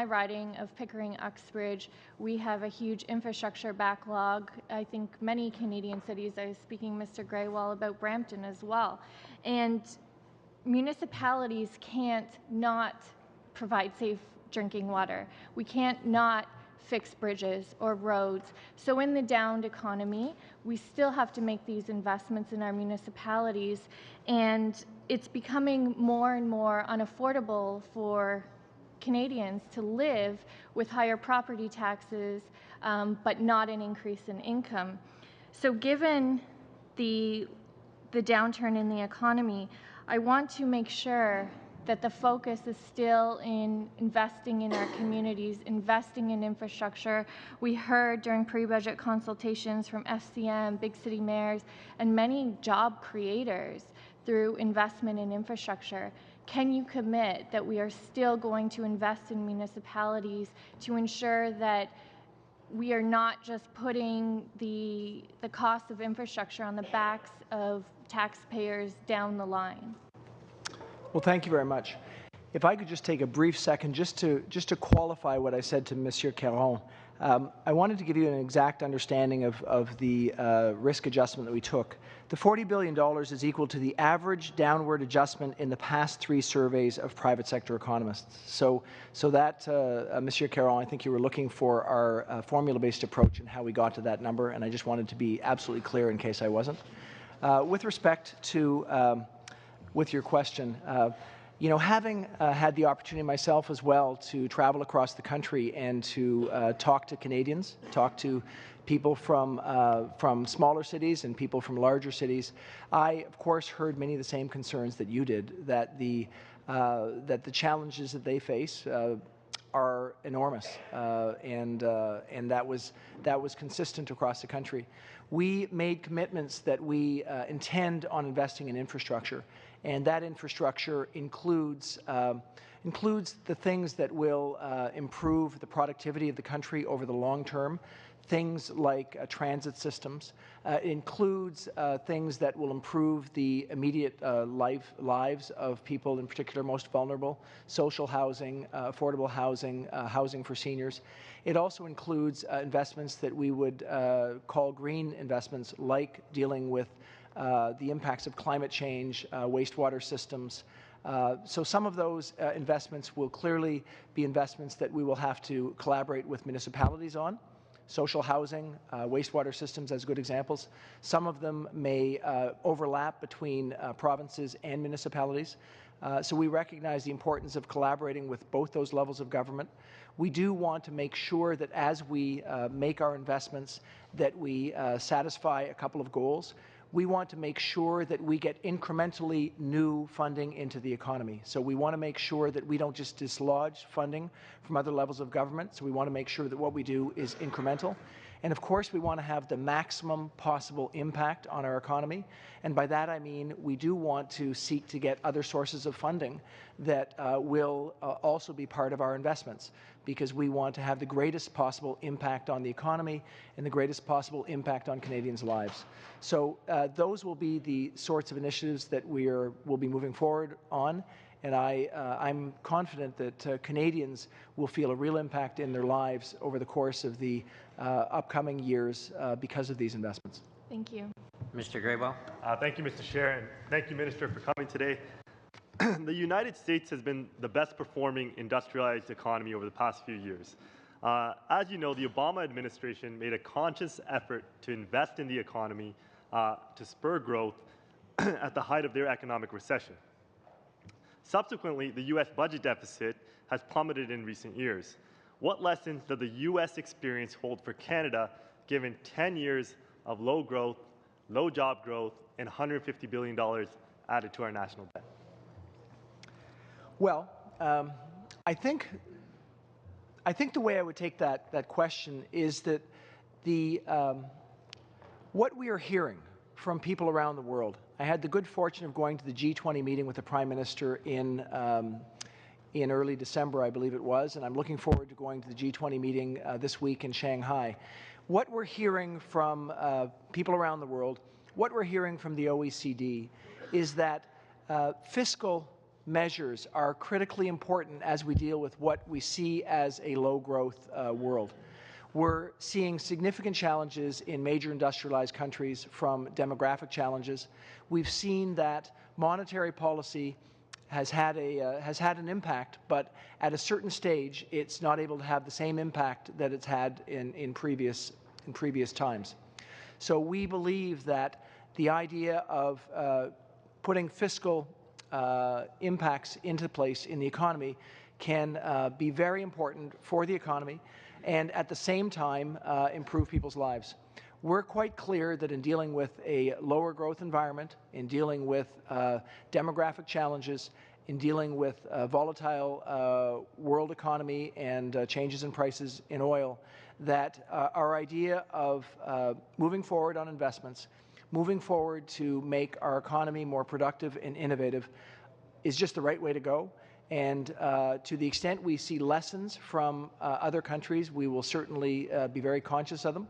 riding of Pickering-Uxbridge, we have a huge infrastructure backlog. I think many Canadian cities, I was speaking Mr. Graywell about Brampton as well. And municipalities can't not provide safe drinking water. We can't not fix bridges or roads. So in the downed economy, we still have to make these investments in our municipalities, and it's becoming more and more unaffordable for Canadians to live with higher property taxes, but not an increase in income. So given the downturn in the economy, I want to make sure that the focus is still in investing in our communities, investing in infrastructure. We heard during pre-budget consultations from FCM, big city mayors, and many job creators through investment in infrastructure. Can you commit that we are still going to invest in municipalities to ensure that we are not just putting the cost of infrastructure on the backs of taxpayers down the line? Well, thank you very much. If I could just take a brief second just to qualify what I said to Monsieur Caron. I wanted to give you an exact understanding of the risk adjustment that we took. The $40 billion is equal to the average downward adjustment in the past 3 surveys of private sector economists. So that, Monsieur Caron, I think you were looking for our formula-based approach and how we got to that number, and I just wanted to be absolutely clear in case I wasn't. With respect to with your question, having had the opportunity myself as well to travel across the country and to talk to Canadians, talk to people from smaller cities and people from larger cities, I, of course, heard many of the same concerns that you did, that the challenges that they face are enormous, and that was consistent across the country. We made commitments that we intend on investing in infrastructure, and that infrastructure includes the things that will improve the productivity of the country over the long term, things like transit systems. It includes things that will improve the immediate lives of people, in particular most vulnerable, social housing, affordable housing, housing for seniors. It also includes investments that we would call green investments, like dealing with the impacts of climate change, wastewater systems. So some of those investments will clearly be investments that we will have to collaborate with municipalities on. Social housing, wastewater systems as good examples. Some of them may overlap between provinces and municipalities. So we recognize the importance of collaborating with both those levels of government. We do want to make sure that as we make our investments, that we satisfy a couple of goals. We want to make sure that we get incrementally new funding into the economy. So we want to make sure that we don't just dislodge funding from other levels of government. So we want to make sure that what we do is incremental. And of course, we want to have the maximum possible impact on our economy. And by that, I mean we do want to seek to get other sources of funding that will also be part of our investments, because we want to have the greatest possible impact on the economy and the greatest possible impact on Canadians' lives. So those will be the sorts of initiatives that we'll be moving forward on. And I'm confident that Canadians will feel a real impact in their lives over the course of the upcoming years because of these investments. Thank you. Mr. Graywell. Thank you, Mr. Chair, and thank you, Minister, for coming today. The United States has been the best performing industrialized economy over the past few years. As you know, the Obama administration made a conscious effort to invest in the economy to spur growth at the height of their economic recession. Subsequently, the U.S. budget deficit has plummeted in recent years. What lessons does the U.S. experience hold for Canada, given 10 years of low growth, low job growth, and $150 billion added to our national debt? Well, I think the way I would take that question is that what we are hearing from people around the world. I had the good fortune of going to the G20 meeting with the Prime Minister in early December, I believe it was, and I'm looking forward to going to the G20 meeting this week in Shanghai. What we're hearing from people around the world, what we're hearing from the OECD, is that fiscal measures are critically important as we deal with what we see as a low-growth world. We're seeing significant challenges in major industrialized countries from demographic challenges. We've seen that monetary policy has had an impact, but at a certain stage, it's not able to have the same impact that it's had in previous times. So we believe that the idea of putting fiscal impacts into place in the economy can be very important for the economy and at the same time improve people's lives. We're quite clear that in dealing with a lower growth environment, in dealing with demographic challenges, in dealing with a volatile world economy and changes in prices in oil, that our idea of moving forward on investments, moving forward to make our economy more productive and innovative is just the right way to go. And to the extent we see lessons from other countries, we will certainly be very conscious of them.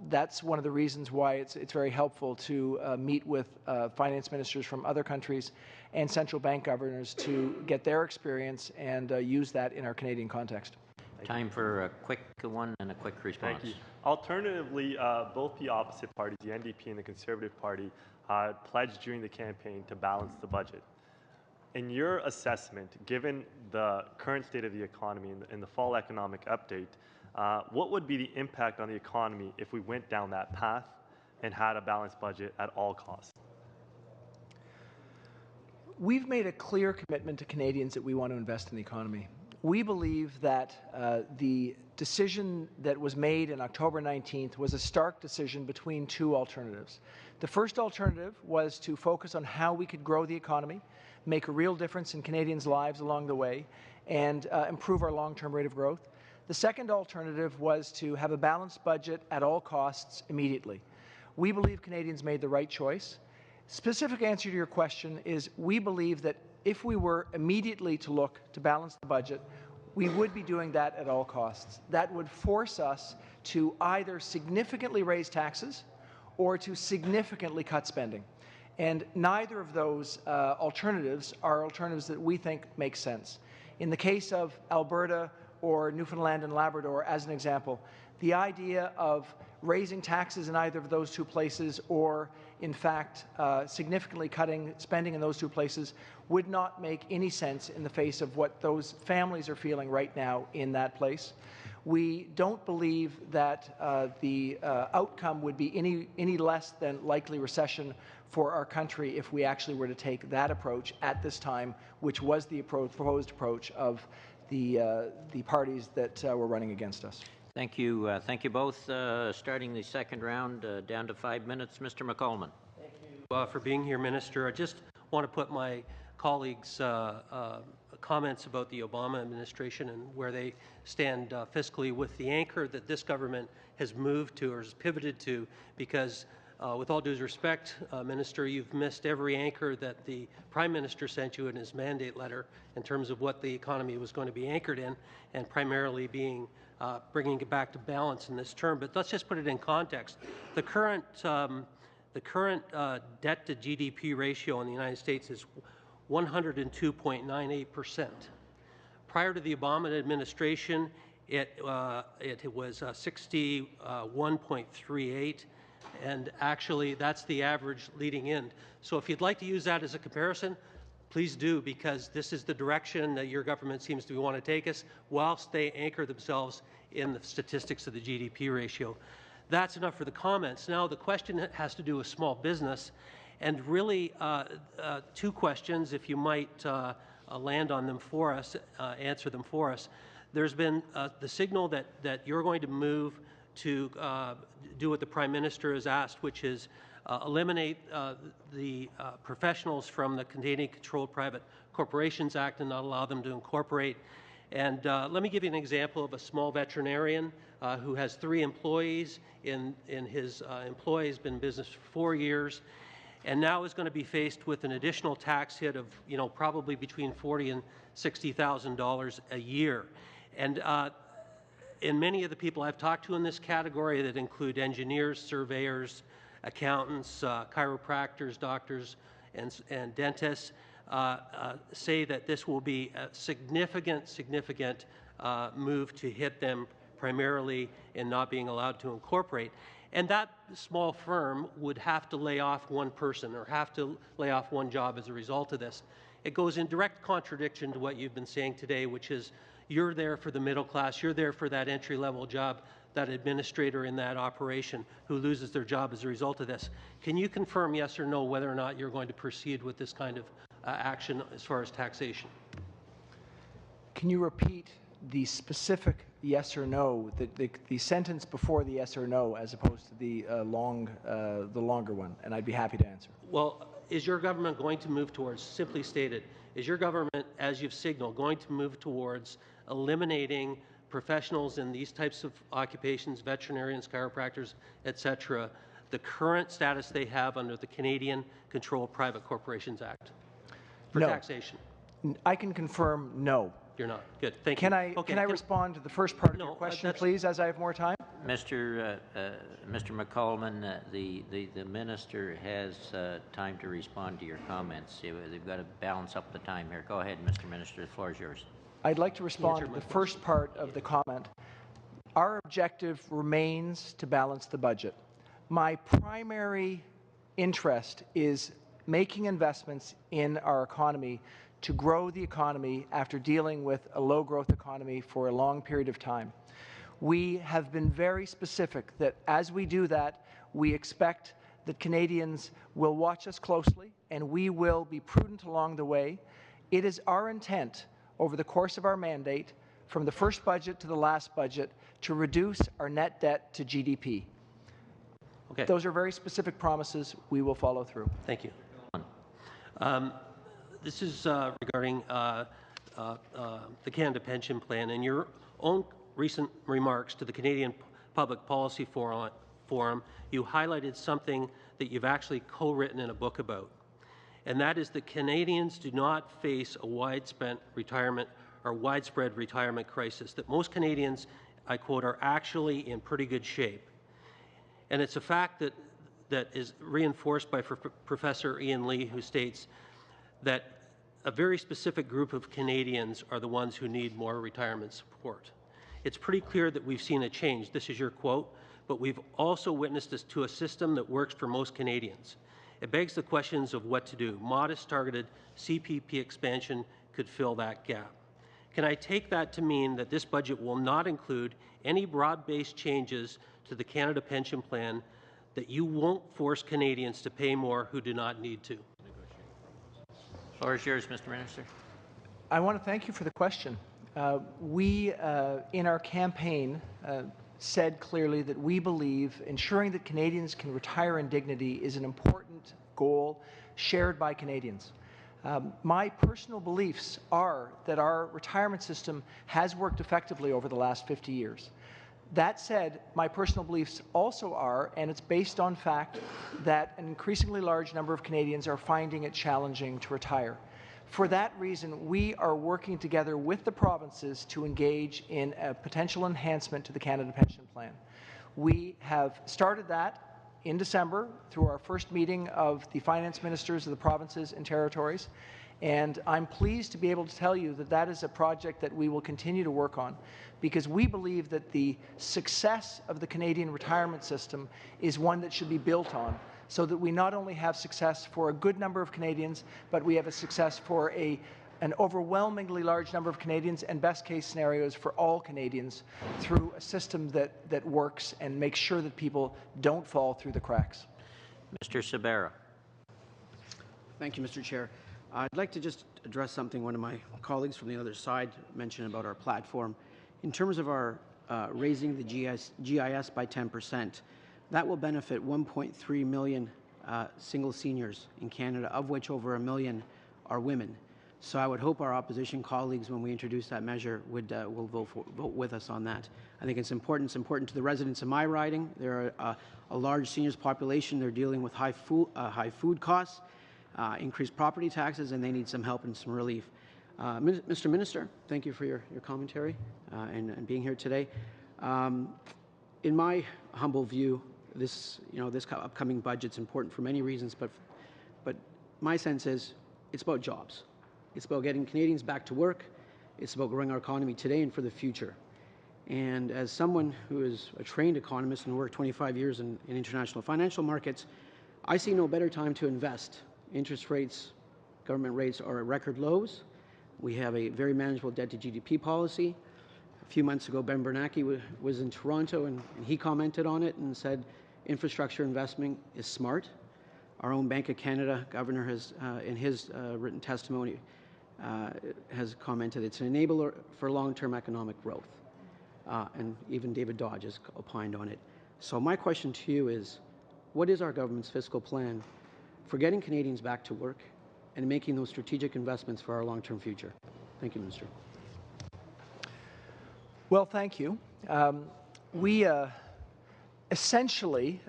That's one of the reasons why it's very helpful to meet with finance ministers from other countries and central bank governors to get their experience and use that in our Canadian context. Time for a quick one and a quick response. Thank you. Alternatively, both the opposite parties, the NDP and the Conservative Party, pledged during the campaign to balance the budget. In your assessment, given the current state of the economy and the fall economic update, what would be the impact on the economy if we went down that path and had a balanced budget at all costs? We've made a clear commitment to Canadians that we want to invest in the economy. We believe that the decision that was made in October 19th was a stark decision between two alternatives. The first alternative was to focus on how we could grow the economy, make a real difference in Canadians' lives along the way, and improve our long-term rate of growth. The second alternative was to have a balanced budget at all costs immediately. We believe Canadians made the right choice. Specific answer to your question is we believe that if we were immediately to look to balance the budget, we would be doing that at all costs. That would force us to either significantly raise taxes or to significantly cut spending. And neither of those alternatives are alternatives that we think make sense. In the case of Alberta or Newfoundland and Labrador, as an example, the idea of raising taxes in either of those two places or, in fact, significantly cutting spending in those two places would not make any sense in the face of what those families are feeling right now in that place. We don't believe that the outcome would be any less than likely recession for our country if we actually were to take that approach at this time, which was the proposed approach of the parties that were running against us. Thank you. Thank you both. Starting the second round, down to 5 minutes. Mr. McCollum. Thank you for being here, Minister. I just want to put my colleagues' comments about the Obama administration and where they stand fiscally with the anchor that this government has moved to or has pivoted to, because with all due respect, Minister, you've missed every anchor that the Prime Minister sent you in his mandate letter in terms of what the economy was going to be anchored in, and primarily being bringing it back to balance in this term. But let's just put it in context. The current debt to GDP ratio in the United States is 102.98%. Prior to the Obama administration, it was 61.38%. And actually, that's the average leading in. So if you'd like to use that as a comparison, please do, because this is the direction that your government seems to want to take us, whilst they anchor themselves in the statistics of the GDP ratio. That's enough for the comments. Now, the question has to do with small business, and really two questions, if you might land on them for us, answer them for us. There's been the signal that you're going to move to do what the Prime Minister has asked, which is eliminate the professionals from the Canadian Controlled Private Corporations Act and not allow them to incorporate. And let me give you an example of a small veterinarian who has 3 employees. In his employee has been in business for 4 years, and now is going to be faced with an additional tax hit of, probably between $40,000 and $60,000 a year. And in many of the people I've talked to in this category, that include engineers, surveyors, accountants, chiropractors, doctors, and dentists, say that this will be a significant move to hit them primarily in not being allowed to incorporate. And that small firm would have to lay off one person or have to lay off one job as a result of this. It goes in direct contradiction to what you've been saying today, which is you're there for the middle class, you're there for that entry-level job, that administrator in that operation who loses their job as a result of this. Can you confirm yes or no whether or not you're going to proceed with this kind of action as far as taxation? Can you repeat the specific yes or no, the sentence before the yes or no, as opposed to the longer one? And I'd be happy to answer. Well, is your government going to move towards, simply stated, is your government, as you've signaled, going to move towards eliminating professionals in these types of occupations, veterinarians, chiropractors, etc., the current status they have under the Canadian Controlled Private Corporations Act for taxation? I can confirm no. You're not. Good. Thank you. Okay, can I respond to the first part of your question, please, as I have more time? Mr. McColman, the minister has time to respond to your comments. They've got to balance up the time here. Go ahead, Mr. Minister. The floor is yours. I'd like to respond to the first part of the comment. Our objective remains to balance the budget. My primary interest is making investments in our economy to grow the economy after dealing with a low-growth economy for a long period of time. We have been very specific that as we do that, we expect that Canadians will watch us closely and we will be prudent along the way. It is our intent over the course of our mandate, from the first budget to the last budget, to reduce our net debt to GDP. Okay. Those are very specific promises. We will follow through. Thank you. This is regarding the Canada Pension Plan. In your own recent remarks to the Canadian Public Policy Forum, you highlighted something that you've actually co-written in a book about, and that is that Canadians do not face a widespread retirement crisis, that most Canadians, I quote, are actually in pretty good shape. And it's a fact that is reinforced by Professor Ian Lee, who states that a very specific group of Canadians are the ones who need more retirement support. It's pretty clear that we've seen a change. This is your quote, but we've also witnessed this to a system that works for most Canadians. It begs the questions of what to do. Modest targeted CPP expansion could fill that gap. Can I take that to mean that this budget will not include any broad-based changes to the Canada Pension Plan, that you won't force Canadians to pay more who do not need to? The floor is yours, Mr. Minister. I want to thank you for the question. We, in our campaign, said clearly that we believe ensuring that Canadians can retire in dignity is an important goal shared by Canadians. My personal beliefs are that our retirement system has worked effectively over the last 50 years. That said, my personal beliefs also are, and it's based on fact, that an increasingly large number of Canadians are finding it challenging to retire. For that reason, we are working together with the provinces to engage in a potential enhancement to the Canada Pension Plan. We have started that in December through our first meeting of the finance ministers of the provinces and territories, and I'm pleased to be able to tell you that that is a project that we will continue to work on, because we believe that the success of the Canadian retirement system is one that should be built on, so that we not only have success for a good number of Canadians, but we have a success for an overwhelmingly large number of Canadians, and best case scenarios for all Canadians, through a system that works and makes sure that people don't fall through the cracks. Mr. Sabera. Thank you, Mr. Chair. I'd like to just address something one of my colleagues from the other side mentioned about our platform. In terms of our raising the GIS by 10%, that will benefit 1.3 million single seniors in Canada, of which over 1 million are women. So I would hope our opposition colleagues, when we introduce that measure, will vote with us on that. I think it's important. It's important to the residents of my riding. There are a large seniors population. They're dealing with high food costs, increased property taxes, and they need some help and some relief. Mr. Minister, thank you for your commentary and being here today. In my humble view, this upcoming budget's important for many reasons, but my sense is it's about jobs. It's about getting Canadians back to work. It's about growing our economy today and for the future. And as someone who is a trained economist and worked 25 years in international financial markets, I see no better time to invest. Interest rates, government rates are at record lows. We have a very manageable debt-to-GDP policy. A few months ago, Ben Bernanke was in Toronto, and he commented on it and said infrastructure investment is smart. Our own Bank of Canada governor has, in his written testimony, has commented it's an enabler for long-term economic growth. And even David Dodge has opined on it. So my question to you is, what is our government's fiscal plan for getting Canadians back to work and making those strategic investments for our long-term future? Thank you, Minister. Well, thank you. We essentially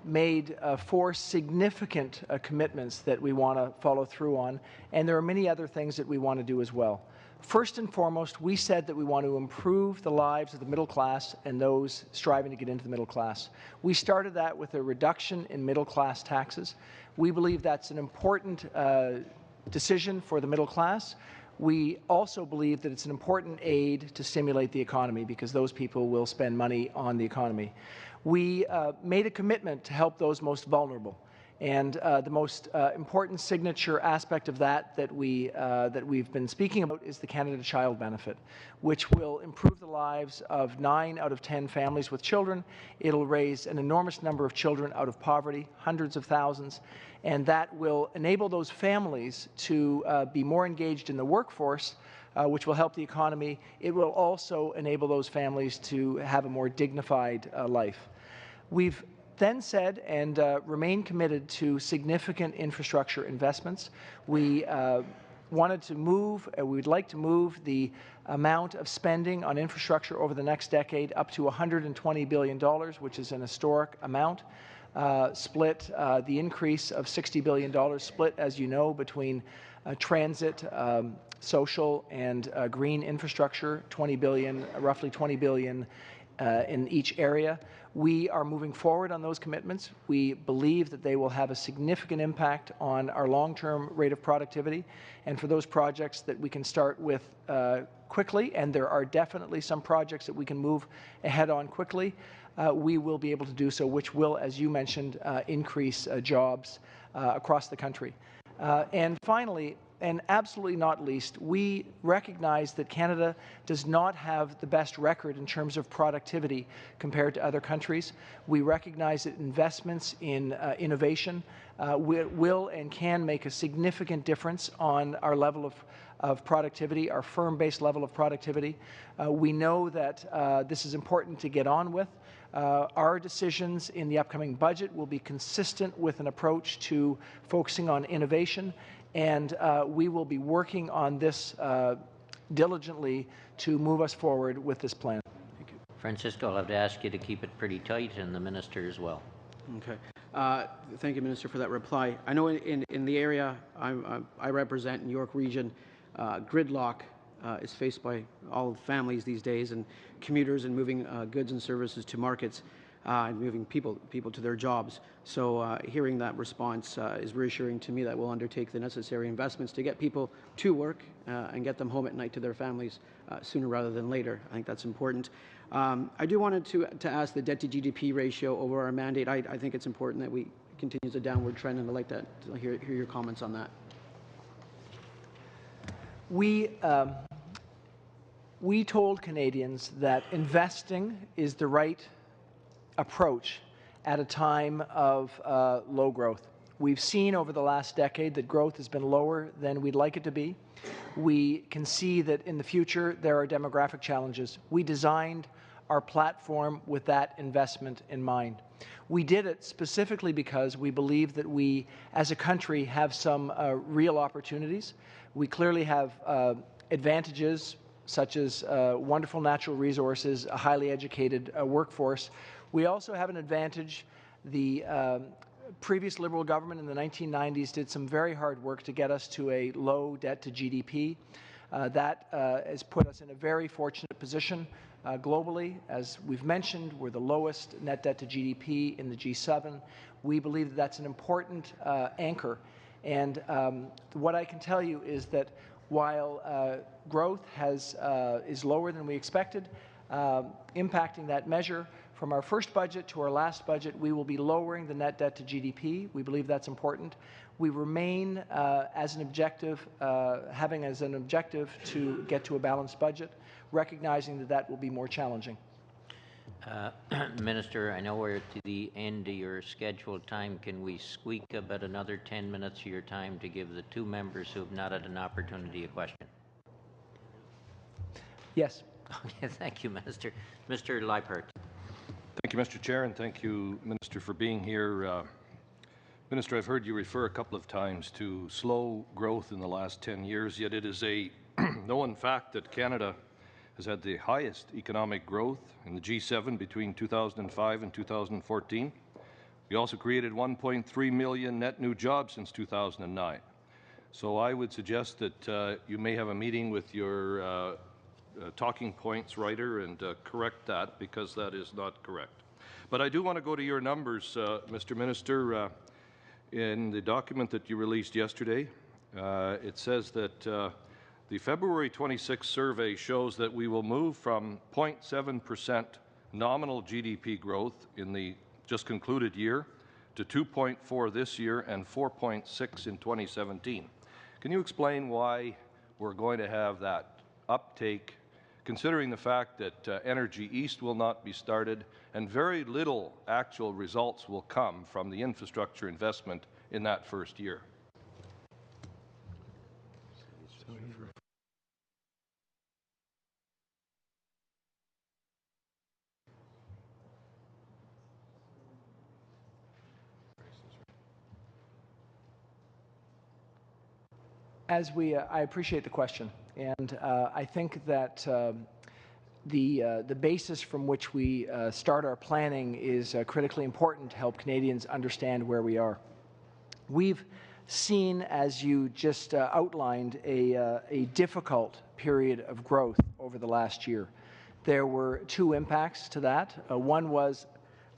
made 4 significant commitments that we want to follow through on, and there are many other things that we want to do as well. First and foremost, we said that we want to improve the lives of the middle class and those striving to get into the middle class. We started that with a reduction in middle class taxes. We believe that's an important decision for the middle class. We also believe that it's an important aid to stimulate the economy because those people will spend money on the economy. We made a commitment to help those most vulnerable. And the most important signature aspect of that we've been speaking about is the Canada Child Benefit, which will improve the lives of 9 out of 10 families with children. It'll raise an enormous number of children out of poverty, hundreds of thousands, and that will enable those families to be more engaged in the workforce, which will help the economy. It will also enable those families to have a more dignified life. We've then said and remain committed to significant infrastructure investments. We wanted to move, we'd like to move the amount of spending on infrastructure over the next decade up to $120 billion, which is an historic amount. Split the increase of $60 billion, split, as you know, between transit, social, and green infrastructure, roughly $20 billion in each area. We are moving forward on those commitments. We believe that they will have a significant impact on our long-term rate of productivity, and for those projects that we can start with quickly, and there are definitely some projects that we can move ahead on quickly, we will be able to do so, which will, as you mentioned, increase jobs across the country. And finally, and absolutely not least, we recognize that Canada does not have the best record in terms of productivity compared to other countries. We recognize that investments in innovation will and can make a significant difference on our level of productivity, our firm-based level of productivity. We know that this is important to get on with. Our decisions in the upcoming budget will be consistent with an approach to focusing on innovation, and we will be working on this diligently to move us forward with this plan. Thank you. Francisco, I'll have to ask you to keep it pretty tight, and the minister as well. Okay. Thank you, Minister, for that reply. I know in the area I represent in York Region, gridlock is faced by all families these days, and commuters, and moving goods and services to markets, and moving people to their jobs. So hearing that response is reassuring to me that we'll undertake the necessary investments to get people to work and get them home at night to their families sooner rather than later. I think that's important. I do wanted to ask the debt-to-GDP ratio over our mandate. I think it's important that we continue the downward trend, and I'd like to hear your comments on that. We told Canadians that investing is the right approach at a time of low growth. We've seen over the last decade that growth has been lower than we'd like it to be. We can see that in the future there are demographic challenges. We designed our platform with that investment in mind. We did it specifically because we believe that we, as a country, have some real opportunities. We clearly have advantages such as wonderful natural resources, a highly educated workforce. We also have an advantage. The previous Liberal government in the 1990s did some very hard work to get us to a low debt to GDP. That has put us in a very fortunate position globally. As we've mentioned, we're the lowest net debt to GDP in the G7. We believe that that's an important anchor. And what I can tell you is that while growth is lower than we expected, impacting that measure, from our first budget to our last budget, we will be lowering the net debt to GDP. We believe that's important. We remain as an objective, having as an objective to get to a balanced budget, recognizing that that will be more challenging. Minister, I know we're to the end of your scheduled time. Can we squeak about another 10 minutes of your time to give the two members who have not had an opportunity a question? Yes. Okay, thank you, Minister. Mr. Leipert. Thank you, Mr. Chair, and thank you, Minister, for being here. Minister, I've heard you refer a couple of times to slow growth in the last 10 years, yet it is a known fact that Canada has had the highest economic growth in the G7 between 2005 and 2014. We also created 1.3 million net new jobs since 2009. So I would suggest that you may have a meeting with your talking points writer and correct that, because that is not correct. But I do want to go to your numbers, Mr. Minister. In the document that you released yesterday, it says that the February 26 survey shows that we will move from 0.7% nominal GDP growth in the just concluded year to 2.4 this year and 4.6 in 2017. Can you explain why we're going to have that uptake, considering the fact that Energy East will not be started and very little actual results will come from the infrastructure investment in that first year? I appreciate the question, and I think that the basis from which we start our planning is critically important to help Canadians understand where we are. We've seen, as you just outlined, a difficult period of growth over the last year. There were two impacts to that. One was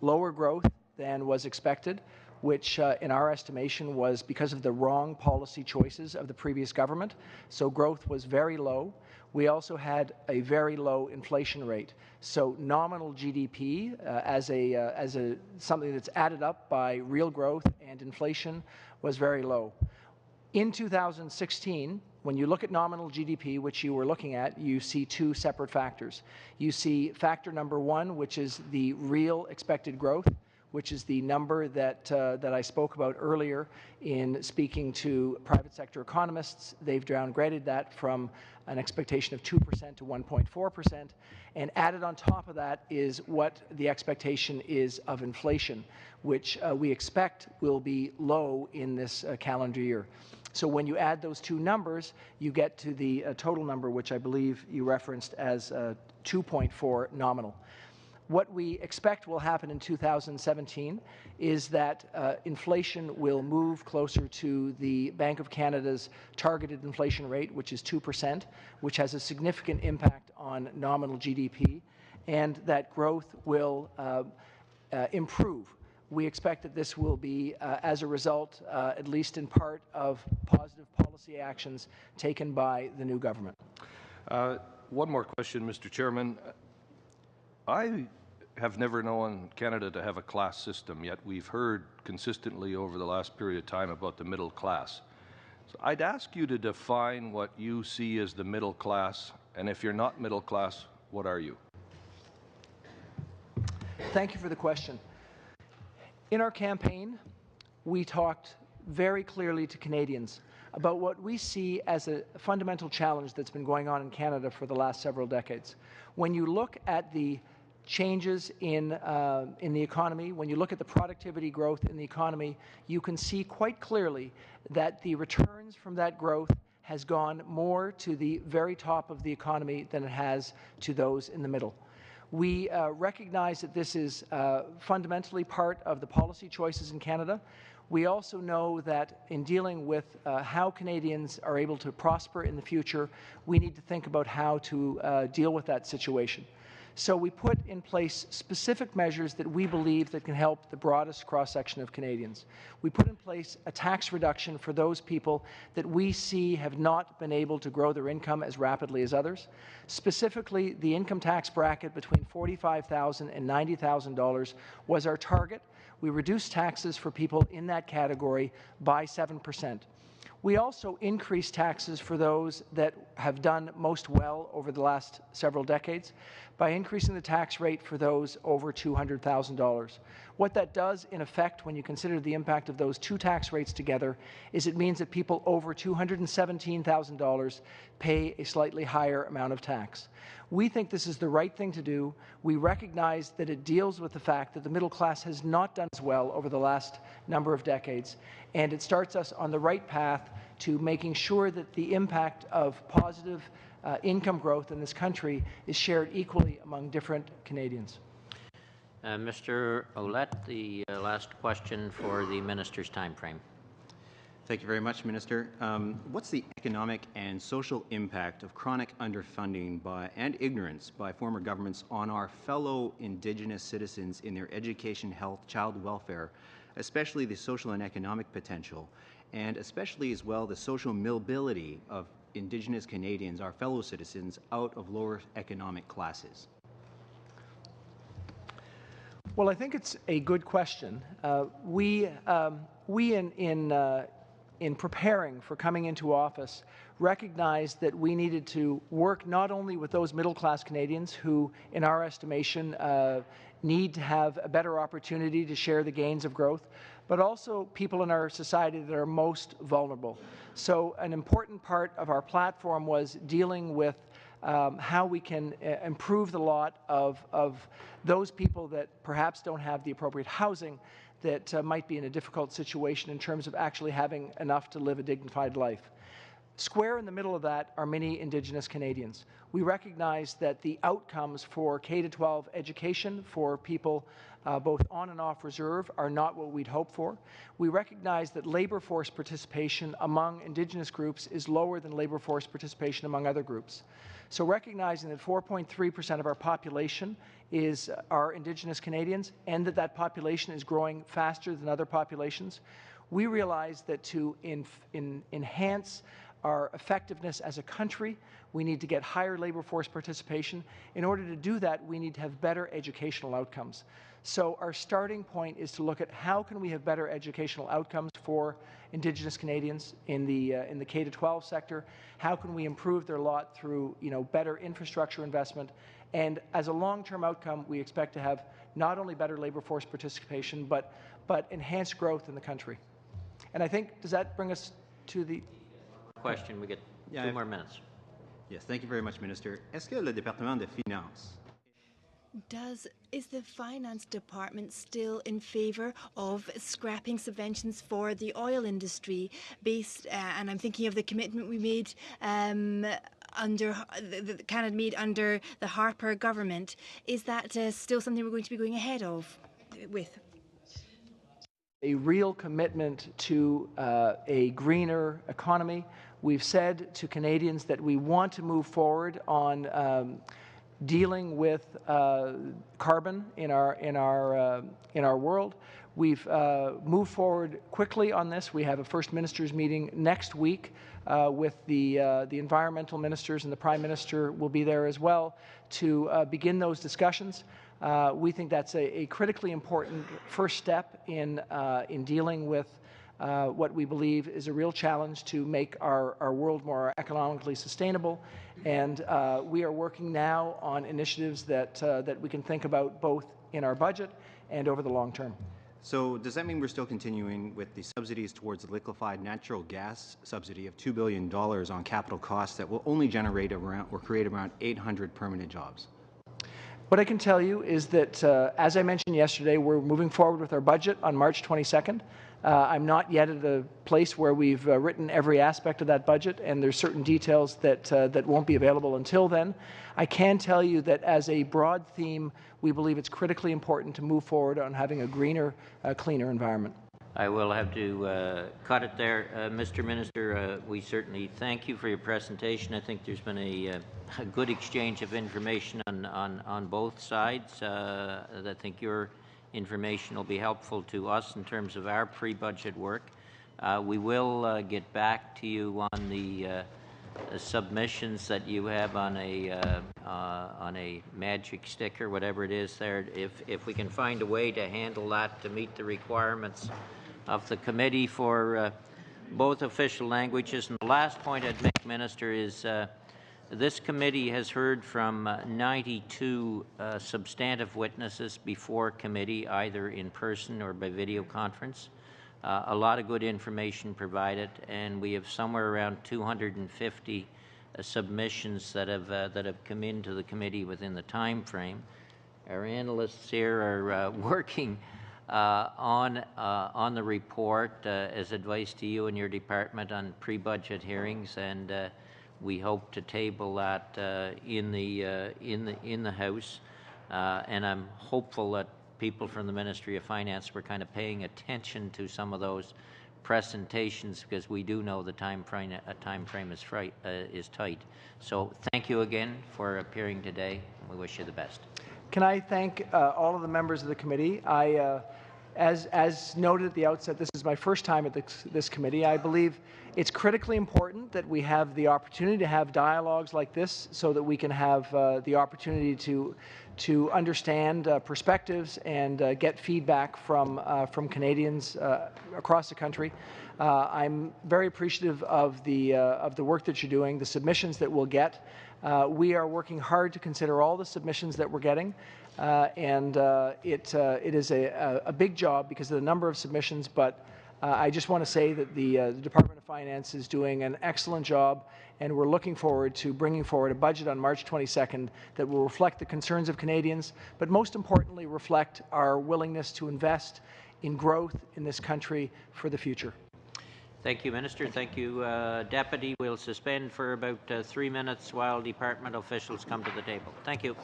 lower growth than was expected, which in our estimation was because of the wrong policy choices of the previous government. So growth was very low. We also had a very low inflation rate. So nominal GDP as something that's added up by real growth and inflation was very low. In 2016, when you look at nominal GDP, which you were looking at, you see two separate factors. You see factor number one, which is the real expected growth, which is the number that I spoke about earlier in speaking to private sector economists. They've downgraded that from an expectation of 2% to 1.4%, and added on top of that is what the expectation is of inflation, which we expect will be low in this calendar year. So when you add those two numbers, you get to the total number, which I believe you referenced as 2.4 nominal. What we expect will happen in 2017 is that inflation will move closer to the Bank of Canada's targeted inflation rate, which is 2%, which has a significant impact on nominal GDP, and that growth will improve. We expect that this will be, as a result, at least in part, of positive policy actions taken by the new government. One more question, Mr. Chairman. I have never known Canada to have a class system, yet we've heard consistently over the last period of time about the middle class. So I'd ask you to define what you see as the middle class, and if you're not middle class, what are you? Thank you for the question. In our campaign, we talked very clearly to Canadians about what we see as a fundamental challenge that's been going on in Canada for the last several decades. When you look at the changes in the economy, when you look at the productivity growth in the economy, you can see quite clearly that the returns from that growth has gone more to the very top of the economy than it has to those in the middle. We recognize that this is fundamentally part of the policy choices in Canada. We also know that in dealing with how Canadians are able to prosper in the future, we need to think about how to deal with that situation. So we put in place specific measures that we believe that can help the broadest cross-section of Canadians. We put in place a tax reduction for those people that we see have not been able to grow their income as rapidly as others. Specifically, the income tax bracket between $45,000 and $90,000 was our target. We reduced taxes for people in that category by 7%. We also increased taxes for those that have done most well over the last several decades by increasing the tax rate for those over $200,000. What that does, in effect, when you consider the impact of those two tax rates together, is it means that people over $217,000 pay a slightly higher amount of tax. We think this is the right thing to do. We recognize that it deals with the fact that the middle class has not done as well over the last number of decades, and it starts us on the right path to making sure that the impact of positive income growth in this country is shared equally among different Canadians. Mr. Ouellette, the last question for the minister's time frame. Thank you very much, Minister. What's the economic and social impact of chronic underfunding and ignorance by former governments on our fellow Indigenous citizens in their education, health, child welfare, especially the social and economic potential, and especially as well the social mobility of Indigenous Canadians, our fellow citizens, out of lower economic classes? Well, I think it's a good question. We in preparing for coming into office, recognized that we needed to work not only with those middle-class Canadians who, in our estimation, need to have a better opportunity to share the gains of growth, but also people in our society that are most vulnerable. So an important part of our platform was dealing with how we can improve the lot of those people that perhaps don't have the appropriate housing, that might be in a difficult situation in terms of actually having enough to live a dignified life. Square in the middle of that are many Indigenous Canadians. We recognize that the outcomes for K-12 education for people both on and off reserve are not what we'd hoped for. We recognize that labor force participation among Indigenous groups is lower than labor force participation among other groups. So recognizing that 4.3% of our population are Indigenous Canadians, and that population is growing faster than other populations, we realize that to enhance our effectiveness as a country, we need to get higher labor force participation. In order to do that, we need to have better educational outcomes. So our starting point is to look at how can we have better educational outcomes for Indigenous Canadians in the K-12 sector. How can we improve their lot through better infrastructure investment? And as a long-term outcome, we expect to have not only better labor force participation, but enhanced growth in the country. And I think, does that bring us to the question? We get 2 more minutes. Yes, thank you very much, Minister. Est-ce que le département de finances Is the Finance Department still in favour of scrapping subventions for the oil industry and I'm thinking of the commitment we made Canada made under the Harper government. Is that still something we're going to be going ahead with? A real commitment to a greener economy. We've said to Canadians that we want to move forward on dealing with carbon in our world. We've moved forward quickly on this. We have a First Ministers meeting next week with the environmental ministers, and the Prime Minister will be there as well to begin those discussions. We think that's a critically important first step in dealing with what we believe is a real challenge to make our world more economically sustainable. And we are working now on initiatives that we can think about both in our budget and over the long term. So does that mean we're still continuing with the subsidies towards the liquefied natural gas subsidy of $2 billion on capital costs that will only generate around or create around 800 permanent jobs? What I can tell you is that, as I mentioned yesterday, we're moving forward with our budget on March 22nd. I'm not yet at a place where we've written every aspect of that budget, and there's certain details that won't be available until then. I can tell you that as a broad theme, we believe it's critically important to move forward on having a greener, cleaner environment. I will have to cut it there. Mr. Minister, we certainly thank you for your presentation. I think there's been a good exchange of information on both sides. I think your information will be helpful to us in terms of our pre-budget work. We will get back to you on the submissions that you have on a magic stick or whatever it is there. If we can find a way to handle that to meet the requirements of the committee for both official languages. And the last point I'd make, Minister, is this committee has heard from 92 substantive witnesses before committee, either in person or by video conference. A lot of good information provided, and we have somewhere around 250 submissions that have come into the committee within the time frame. Our analysts here are working on the report as advice to you and your department on pre-budget hearings, and we hope to table that in the House. And I'm hopeful that people from the Ministry of Finance were kind of paying attention to some of those presentations, because we do know the time frame is tight. So thank you again for appearing today, and we wish you the best. Can I thank all of the members of the committee? As noted at the outset, this is my first time at this committee. I believe it's critically important that we have the opportunity to have dialogues like this, so that we can have the opportunity to understand perspectives and get feedback from Canadians across the country. I'm very appreciative of the work that you're doing, the submissions that we'll get. We are working hard to consider all the submissions that we're getting, and it is a big job because of the number of submissions, but I just want to say that the Department of Finance is doing an excellent job, and we're looking forward to bringing forward a budget on March 22nd that will reflect the concerns of Canadians, but most importantly reflect our willingness to invest in growth in this country for the future. Thank you, Minister. Thank you, Deputy. We'll suspend for about 3 minutes while department officials come to the table. Thank you.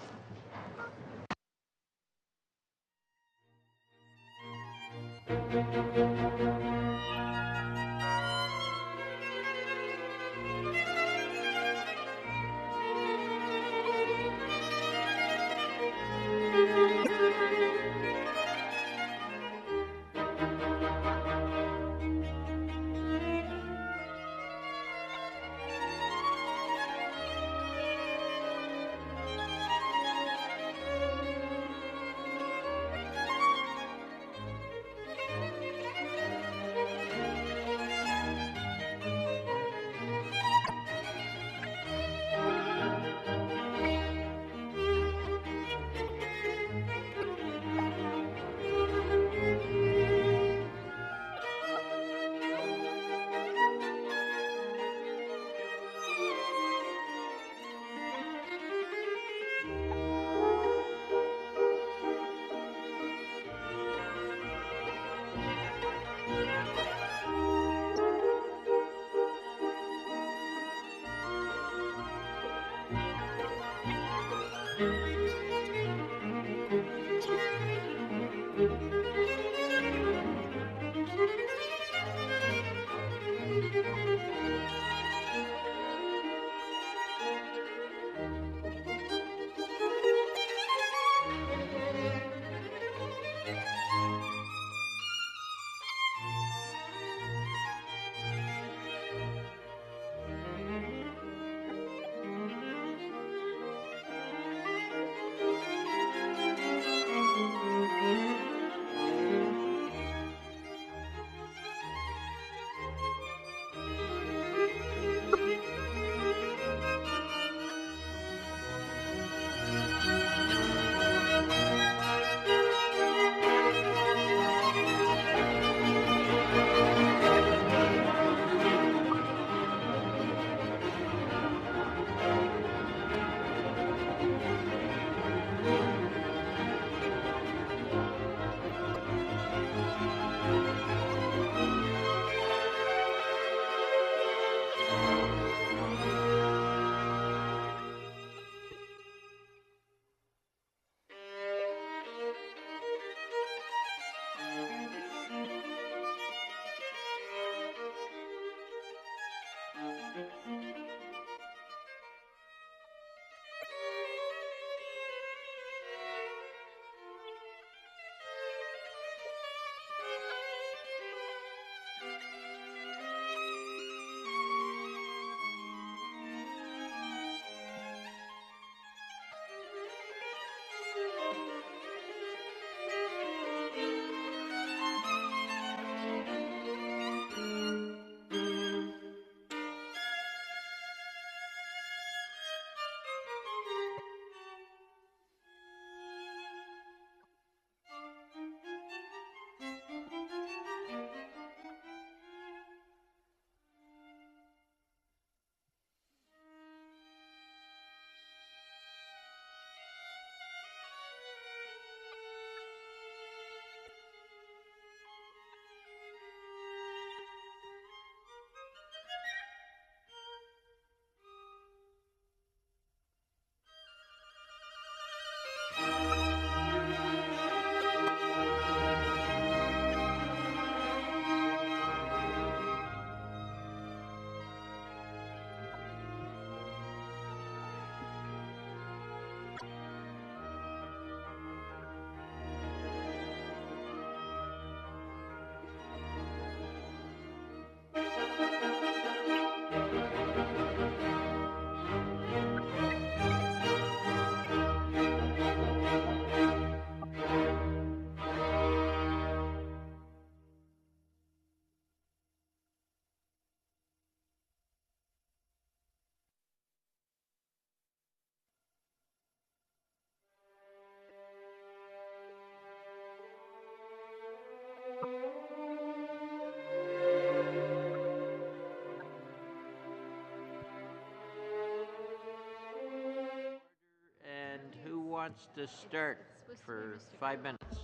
wants to start for 5 minutes?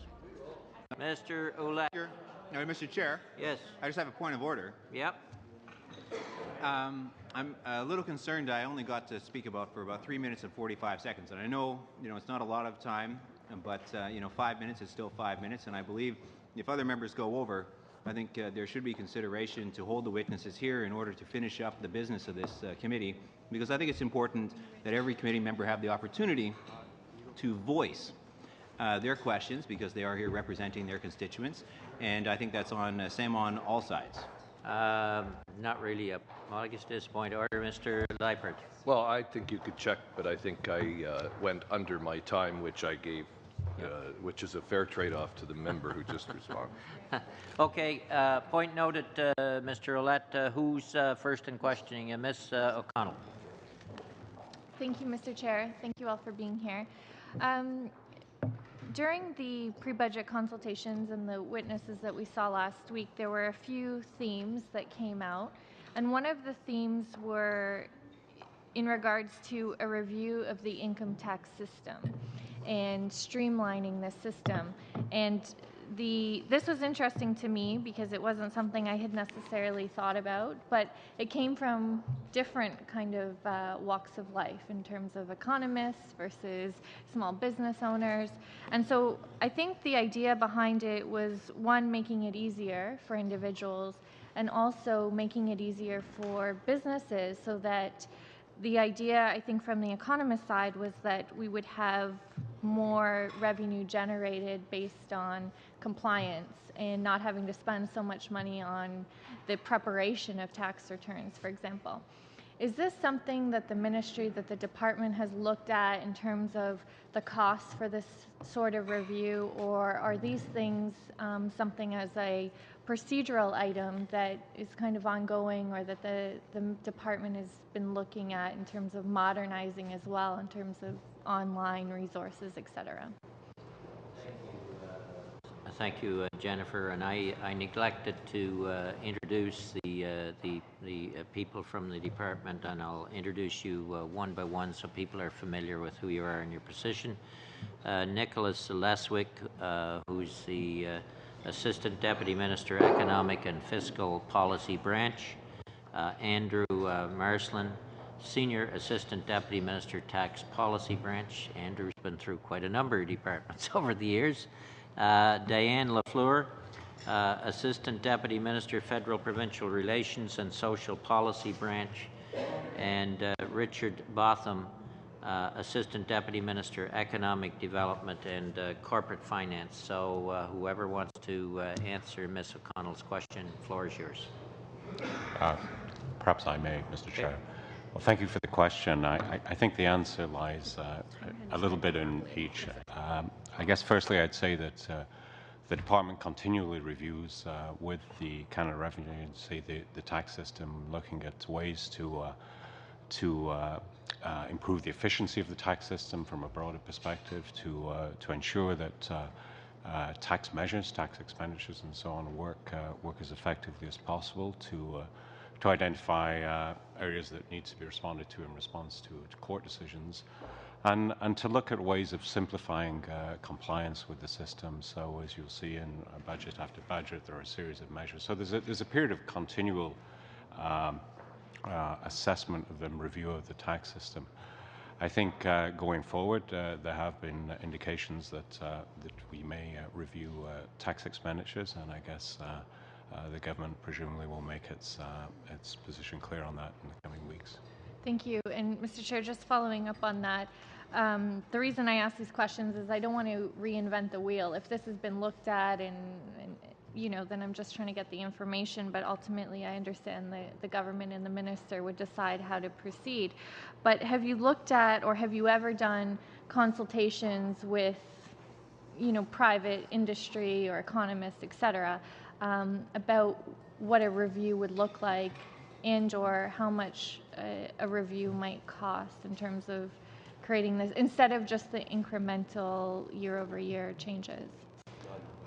Mr. Ouellette. Mr. Chair. Yes. I just have a point of order. Yep. I'm a little concerned. I only got to speak for about 3 minutes and 45 seconds, and I know it's not a lot of time, but 5 minutes is still 5 minutes, and I believe if other members go over, I think there should be consideration to hold the witnesses here in order to finish up the business of this committee, because I think it's important that every committee member have the opportunity to voice their questions, because they are here representing their constituents, and I think that's same on all sides. Not really a, well, I guess at this point, order, Mr. Leipert. Well, I think you could check, but I think I went under my time, which I gave, which is a fair trade-off to the member who just responded. Okay, point noted, Mr. Ouellette. Who's first in questioning? Ms. O'Connell. Thank you, Mr. Chair. Thank you all for being here. During the pre-budget consultations and the witnesses that we saw last week, there were a few themes that came out, and one of the themes were in regards to a review of the income tax system and streamlining the system. And this was interesting to me because it wasn't something I had necessarily thought about, but it came from different kind of walks of life in terms of economists versus small business owners. And so I think the idea behind it was, one, making it easier for individuals, and also making it easier for businesses, so that the idea, I think, from the economist side was that we would have more revenue generated based on compliance and not having to spend so much money on the preparation of tax returns, for example. Is this something that the ministry, that the department has looked at in terms of the costs for this sort of review, or are these things something as a procedural item that is kind of ongoing, or that the department has been looking at in terms of modernizing as well, in terms of online resources, etc.? Thank you, Jennifer. And I neglected to introduce the people from the department, and I'll introduce you one by one so people are familiar with who you are and your position. Nicholas Leswick, who's the Assistant Deputy Minister, Economic and Fiscal Policy Branch. Andrew Marslin, Senior Assistant Deputy Minister, Tax Policy Branch. Andrew's been through quite a number of departments over the years. Diane Lafleur, Assistant Deputy Minister, Federal Provincial Relations and Social Policy Branch, and Richard Botham, Assistant Deputy Minister, Economic Development and Corporate Finance. So whoever wants to answer Ms. O'Connell's question, the floor is yours. Perhaps I may, Mr. Chair. Well, thank you for the question. I think the answer lies a little bit in each. I guess firstly I'd say that the department continually reviews with the Canada Revenue Agency the tax system, looking at ways to improve the efficiency of the tax system from a broader perspective, to ensure that tax measures, tax expenditures, and so on work as effectively as possible, to identify areas that need to be responded to in response to court decisions, and to look at ways of simplifying compliance with the system. So as you'll see in budget after budget, there are a series of measures. So there's a period of continual assessment of the review of the tax system. I think going forward, there have been indications that we may review tax expenditures, and I guess the government presumably will make its position clear on that in the coming weeks. Thank you. And Mr. Chair, just following up on that, the reason I ask these questions is I don't want to reinvent the wheel. If this has been looked at and then I'm just trying to get the information, but ultimately I understand the government and the minister would decide how to proceed. But have you looked at, or have you ever done consultations with, private industry or economists, etc., about what a review would look like, and or how much a review might cost in terms of creating this, instead of just the incremental year-over-year changes?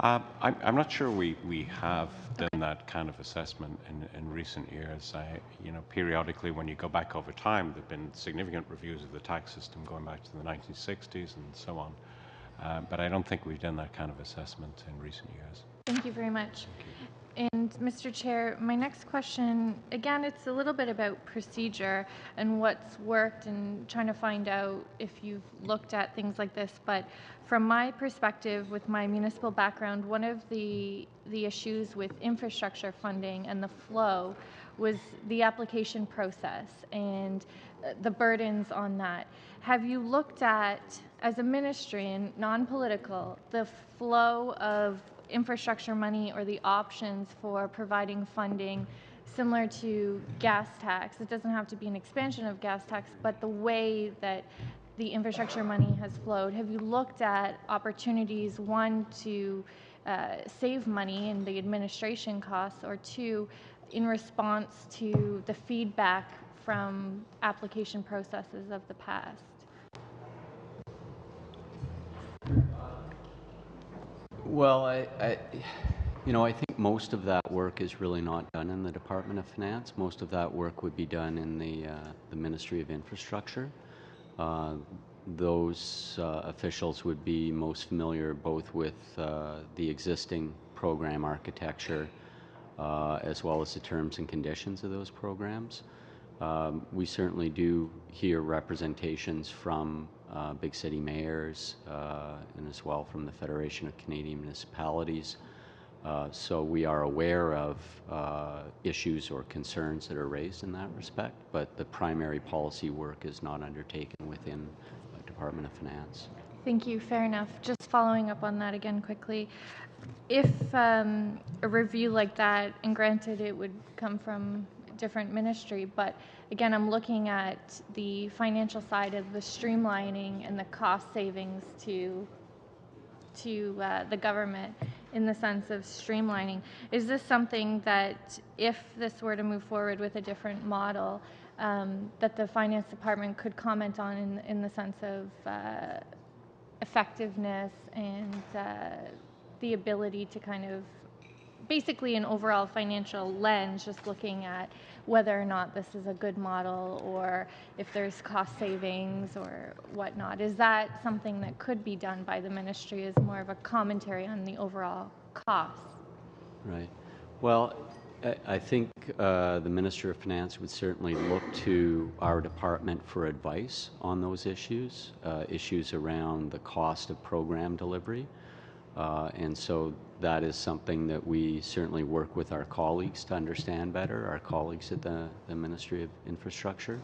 I'm not sure we have done that kind of assessment in recent years. Periodically, when you go back over time, there have been significant reviews of the tax system going back to the 1960s and so on. But I don't think we've done that kind of assessment in recent years. Thank you very much. And Mr. Chair, my next question, again, it's a little bit about procedure and what's worked and trying to find out if you've looked at things like this. But from my perspective, with my municipal background, one of the issues with infrastructure funding and the flow was the application process and the burdens on that. Have you looked at, as a ministry and non-political, the flow of infrastructure money or the options for providing funding similar to gas tax? It doesn't have to be an expansion of gas tax, but the way that the infrastructure money has flowed. Have you looked at opportunities, one, to save money in the administration costs, or two, in response to the feedback from application processes of the past? Well, I think most of that work is really not done in the Department of Finance. Most of that work would be done in the Ministry of Infrastructure. Those officials would be most familiar both with the existing program architecture as well as the terms and conditions of those programs. We certainly do hear representations from big city mayors and as well from the Federation of Canadian Municipalities. So we are aware of issues or concerns that are raised in that respect, but the primary policy work is not undertaken within the Department of Finance. Thank you. Fair enough. Just following up on that again quickly. If a review like that, and granted it would come from a different ministry, but again, I'm looking at the financial side of the streamlining and the cost savings to the government in the sense of streamlining. Is this something that, if this were to move forward with a different model, that the finance department could comment on in the sense of effectiveness and the ability to kind of, basically an overall financial lens, just looking at whether or not this is a good model or if there's cost savings or whatnot? Is that something that could be done by the ministry as more of a commentary on the overall costs? Right. Well, I think the Minister of Finance would certainly look to our department for advice on those issues, issues around the cost of program delivery. And so that is something that we certainly work with our colleagues to understand better, our colleagues at the Ministry of Infrastructure.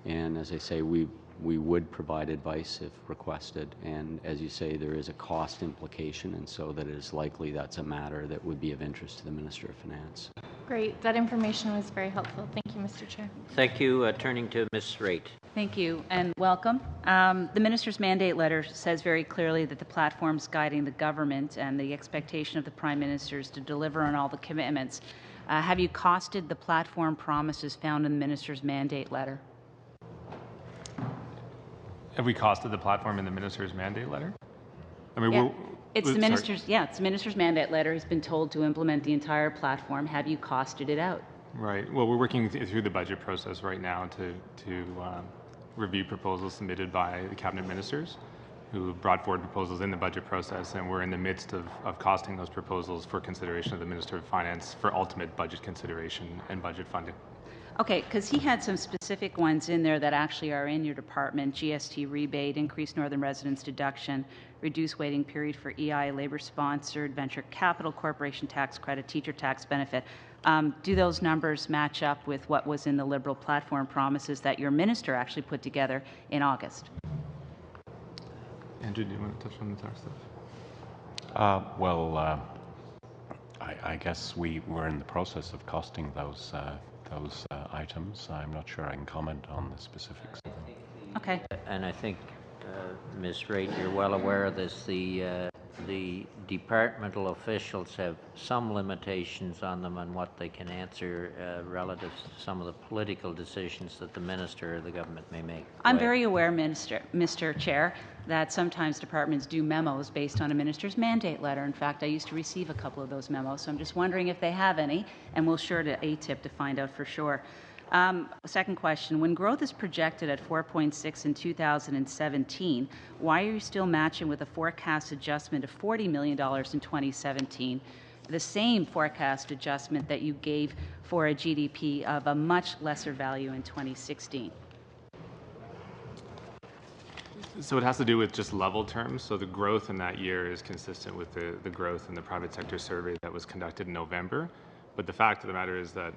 And as I say, we would provide advice if requested. And as you say, there is a cost implication, and so that it is likely that's a matter that would be of interest to the Minister of Finance. Great. That information was very helpful. Thank you, Mr. Chair. Thank you. Turning to Ms. Raitt. Thank you and welcome. The Minister's mandate letter says very clearly that the platforms guiding the government and the expectation of the Prime Minister is to deliver on all the commitments. Have you costed the platform promises found in the Minister's mandate letter? Have we costed the platform in the Minister's mandate letter? I mean, yeah. It's the Minister's mandate letter. He's been told to implement the entire platform. Have you costed it out? Right. Well, we're working through the budget process right now to review proposals submitted by the cabinet ministers who brought forward proposals in the budget process, and we're in the midst of costing those proposals for consideration of the Minister of Finance for ultimate budget consideration and budget funding. Okay, because he had some specific ones in there that actually are in your department: GST rebate, increased Northern residence deduction, reduced waiting period for EI, labor-sponsored venture capital corporation tax credit, teacher tax benefit. Do those numbers match up with what was in the Liberal platform promises that your minister actually put together in August? Andrew, do you want to touch on the tax stuff? I guess we were in the process of costing those items. I'm not sure I can comment on the specifics of them. Okay. And I think, Ms. Raitt, you're well aware of this. The the departmental officials have some limitations on them on what they can answer relative to some of the political decisions that the minister or the government may make. I'm very aware, Mr. Chair, that sometimes departments do memos based on a minister's mandate letter. In fact, I used to receive a couple of those memos, so I'm just wondering if they have any, and we'll sure to ATIP to find out for sure. Second question, when growth is projected at 4.6 in 2017, why are you still matching with a forecast adjustment of $40 million in 2017, the same forecast adjustment that you gave for a GDP of a much lesser value in 2016? So it has to do with just level terms. So the growth in that year is consistent with the growth in the private sector survey that was conducted in November. But the fact of the matter is that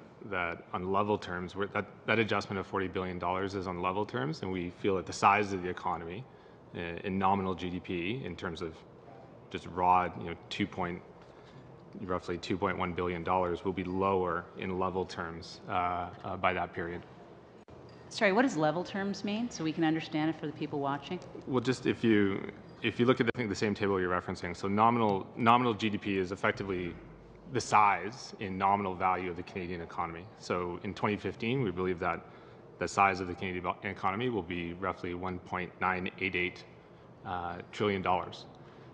on level terms, that adjustment of $40 billion is on level terms, and we feel that the size of the economy in nominal GDP, in terms of just raw, roughly $2.1 billion, will be lower in level terms by that period. Sorry, what does level terms mean, so we can understand it for the people watching? Well, just if you look at the same table you're referencing, so nominal GDP is effectively the size in nominal value of the Canadian economy. So in 2015, we believe that the size of the Canadian economy will be roughly $1.988 trillion.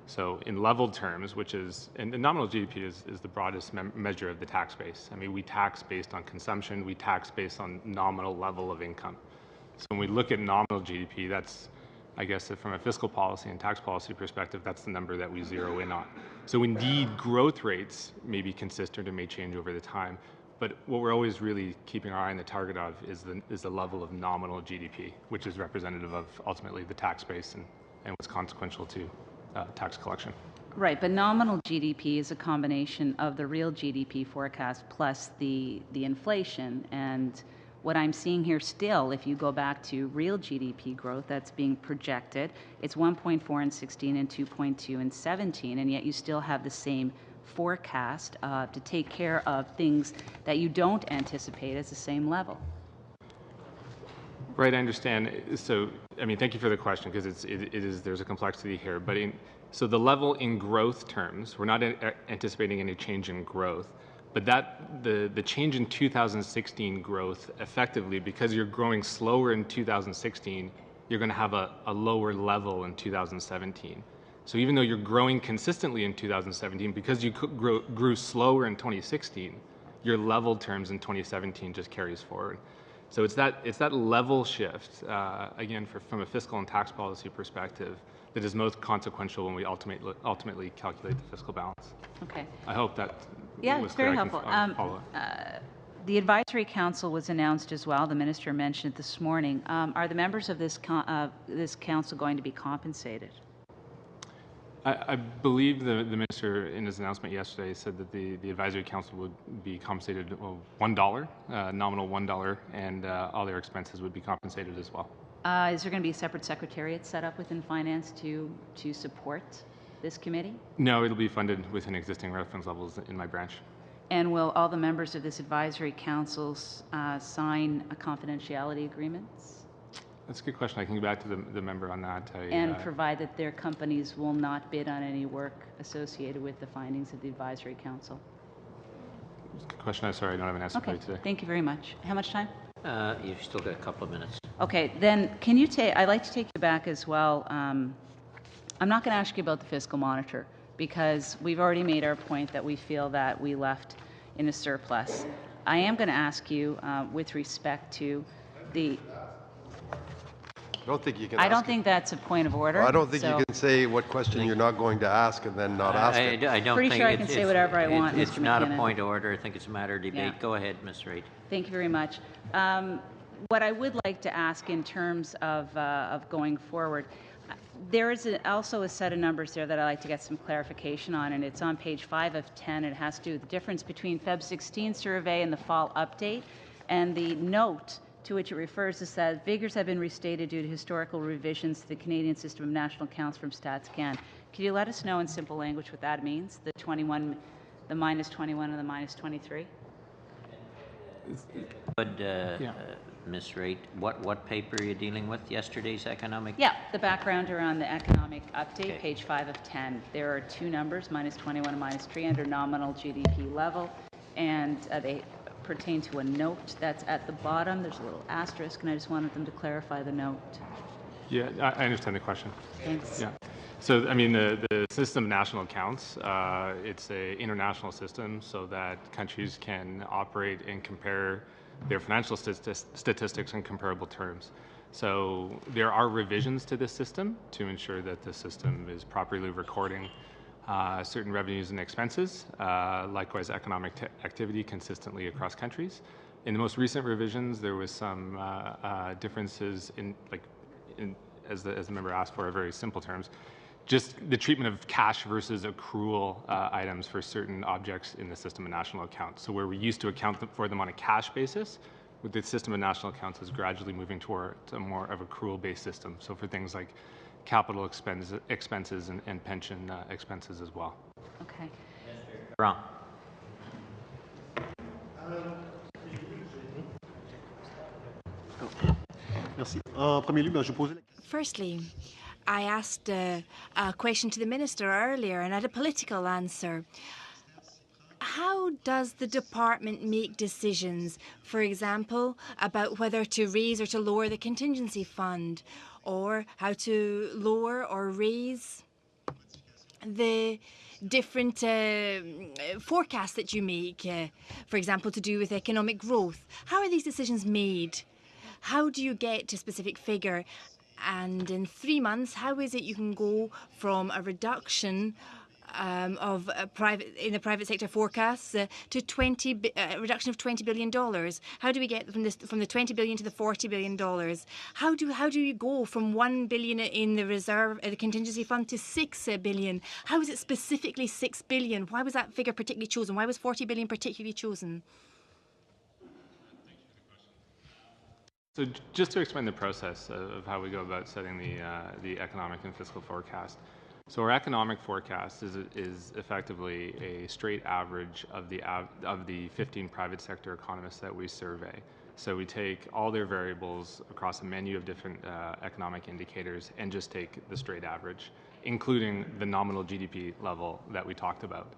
So in level terms, which is, and nominal GDP is the broadest measure of the tax base. I mean, we tax based on consumption, we tax based on nominal level of income. So when we look at nominal GDP, that's, I guess, from a fiscal policy and tax policy perspective, that's the number that we zero in on. So indeed, growth rates may be consistent or may change over the time, but what we're always really keeping our eye on the target of is the level of nominal GDP, which is representative of ultimately the tax base and what's consequential to tax collection. Right, but nominal GDP is a combination of the real GDP forecast plus the inflation. And what I'm seeing here still, if you go back to real GDP growth that's being projected, it's 1.4 in 16 and 2.2 in 17, and yet you still have the same forecast to take care of things that you don't anticipate as the same level. Right, I understand. So, I mean, thank you for the question, because there's a complexity here. But so the level in growth terms, we're not anticipating any change in growth. But the change in 2016 growth, effectively, because you're growing slower in 2016, you're going to have a lower level in 2017. So even though you're growing consistently in 2017, because you grew slower in 2016, your level terms in 2017 just carries forward. So it's that level shift, again, from a fiscal and tax policy perspective, that is most consequential when we ultimately calculate the fiscal balance. Okay. I hope that it's very helpful. The advisory council was announced as well. The minister mentioned it this morning. Are the members of this council going to be compensated? I believe the minister, in his announcement yesterday, said that the advisory council would be compensated $1, nominal $1, and all their expenses would be compensated as well. Is there going to be a separate secretariat set up within finance to support this committee? No, it'll be funded within existing reference levels in my branch. And will all the members of this advisory council sign confidentiality agreements? That's a good question. I can get back to the member on that. And provide that their companies will not bid on any work associated with the findings of the advisory council? Good question. I'm sorry, I don't have an answer for you today. Thank you very much. How much time? You've still got a couple of minutes. Okay, then can you take, I'd like to take you back as well. I'm not going to ask you about the fiscal monitor, because we've already made our point that we feel that we left in a surplus. I am going to ask you with respect to the... I don't think you can. I don't think that's a point of order. Well, I don't think you can say what question you're not going to ask and then not ask it. I don't Pretty think sure I can say whatever I want, It's Mr. not McKinnon. a point of order. I think it's a matter of debate. Yeah. Go ahead, Ms. Reid. Thank you very much. What I would like to ask in terms of going forward, there is also a set of numbers there that I'd like to get some clarification on, and it's on page 5 of 10. It has to do with the difference between Feb 16 survey and the fall update, and the note to which it refers is that figures have been restated due to historical revisions to the Canadian system of national accounts from StatsCan. Can you let us know in simple language what that means, the minus 21 and the minus 23? Would Ms. Raitt. What paper are you dealing with? Yesterday's economic? Yeah, the background around the economic update, Okay. page 5 of 10. There are two numbers, -21 and -3, under nominal GDP level, and they pertain to a note that's at the bottom. There's a little asterisk, and I just wanted them to clarify the note. Yeah, I understand the question. Thanks. Yeah. So, I mean, the system of national accounts, it's an international system so that countries can operate and compare their financial statistics in comparable terms. So there are revisions to this system to ensure that the system is properly recording certain revenues and expenses, likewise economic activity consistently across countries. In the most recent revisions, there was some differences as the member asked for, very simple terms, just the treatment of cash versus accrual items for certain objects in the system of national accounts. So where we used to account for them on a cash basis, with the system of national accounts is gradually moving toward a more of accrual-based system. So for things like capital expenses and pension expenses as well. Okay. Wrong. Merci. En premier lieu, je posais la question. Firstly, I asked a question to the Minister earlier and I had a political answer. How does the department make decisions, for example, about whether to raise or to lower the contingency fund, or how to lower or raise the different forecasts that you make, for example, to do with economic growth? How are these decisions made? How do you get to a specific figure? And in 3 months, how is it you can go from a reduction of in the private sector forecasts to a reduction of $20 billion? How do we get from the $20 billion to the $40 billion? How do you go from $1 billion in the reserve, the contingency fund, to $6 billion? How is it specifically $6 billion? Why was that figure particularly chosen? Why was $40 billion particularly chosen? So just to explain the process of how we go about setting the economic and fiscal forecast. So our economic forecast is effectively a straight average of the 15 private sector economists that we survey. So we take all their variables across a menu of different economic indicators and just take the straight average, including the nominal GDP level that we talked about.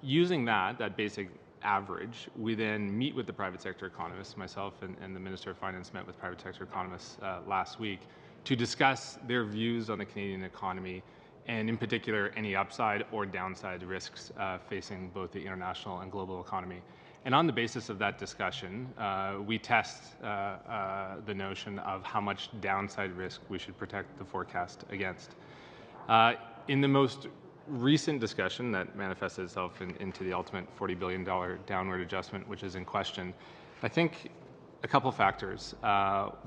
Using that basic average, we then meet with the private sector economists. Myself and the Minister of Finance met with private sector economists last week to discuss their views on the Canadian economy and in particular any upside or downside risks facing both the international and global economy. And on the basis of that discussion, we test the notion of how much downside risk we should protect the forecast against. In the most recent discussion that manifested itself into the ultimate $40 billion downward adjustment, which is in question, I think a couple factors.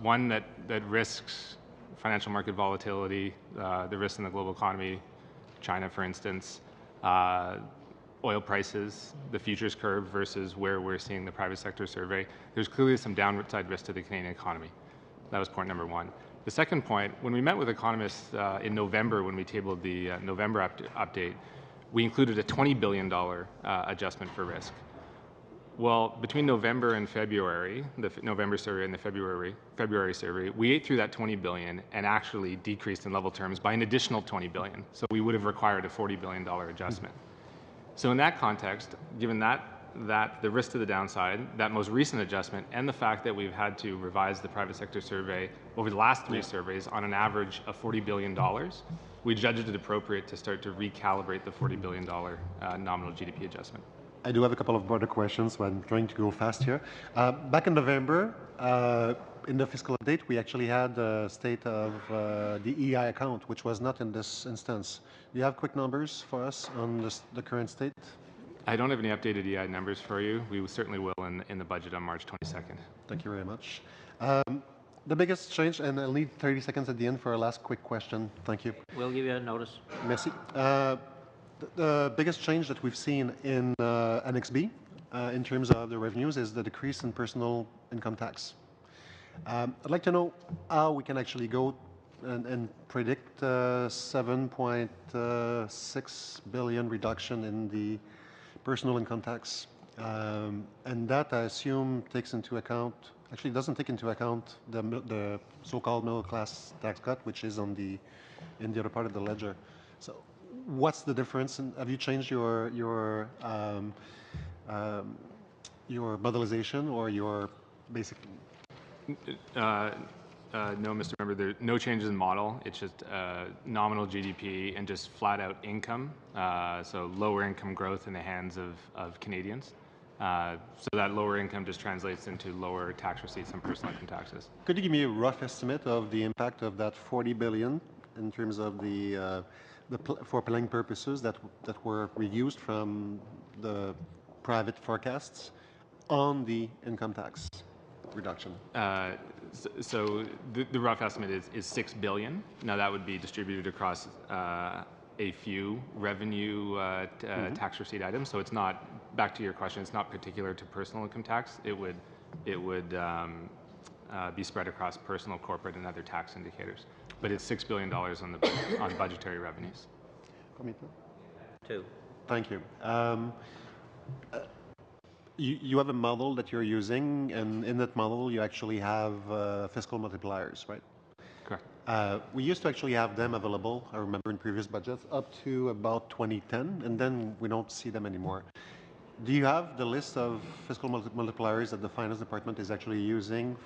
One, that risks financial market volatility, the risks in the global economy, China, for instance, oil prices, the futures curve versus where we're seeing the private sector survey. There's clearly some downside risk to the Canadian economy. That was point number one. The second point, when we met with economists in November, when we tabled the November update, we included a $20 billion adjustment for risk. Well, between November and February, the November survey and the February survey, we ate through that $20 billion and actually decreased in level terms by an additional $20 billion. So we would have required a $40 billion adjustment. So in that context, given that the risk to the downside, that most recent adjustment, and the fact that we've had to revise the private sector survey over the last 3 surveys on an average of $40 billion, we judged it appropriate to start to recalibrate the $40 billion nominal GDP adjustment. I do have a couple of broader questions, but I'm trying to go fast here. Back in November, in the fiscal update, we actually had a state of the EI account, which was not in this instance. Do you have quick numbers for us on the current state? I don't have any updated EI numbers for you. We certainly will in the budget on March 22nd. Thank you very much. The biggest change, and I'll need 30 seconds at the end for a last quick question. Thank you. We'll give you a notice. Merci. The biggest change that we've seen in Annex B in terms of the revenues is the decrease in personal income tax. I'd like to know how we can actually go and predict 7.6 billion reduction in the personal income tax. And that, I assume, takes into account actually doesn't take into account the so-called middle class tax cut, which is in the other part of the ledger. So, what's the difference? And have you changed your modelization or your basic? No, Mr. Member, there are no changes in model. It's just nominal GDP and just flat out income. So lower income growth in the hands of Canadians. So that lower income just translates into lower tax receipts and personal income taxes. Could you give me a rough estimate of the impact of that 40 billion in terms of for planning purposes that were reused from the private forecasts on the income tax reduction? So the rough estimate is 6 billion. Now that would be distributed across a few revenue tax receipt items. So it's not, back to your question, it's not particular to personal income tax. It would be spread across personal, corporate, and other tax indicators. But it's $6 billion on budgetary revenues. Two. Thank you. You have a model that you're using, and in that model you actually have fiscal multipliers, right? Correct. We used to actually have them available, I remember in previous budgets, up to about 2010, and then we don't see them anymore. Do you have the list of fiscal multipliers that the finance department is actually using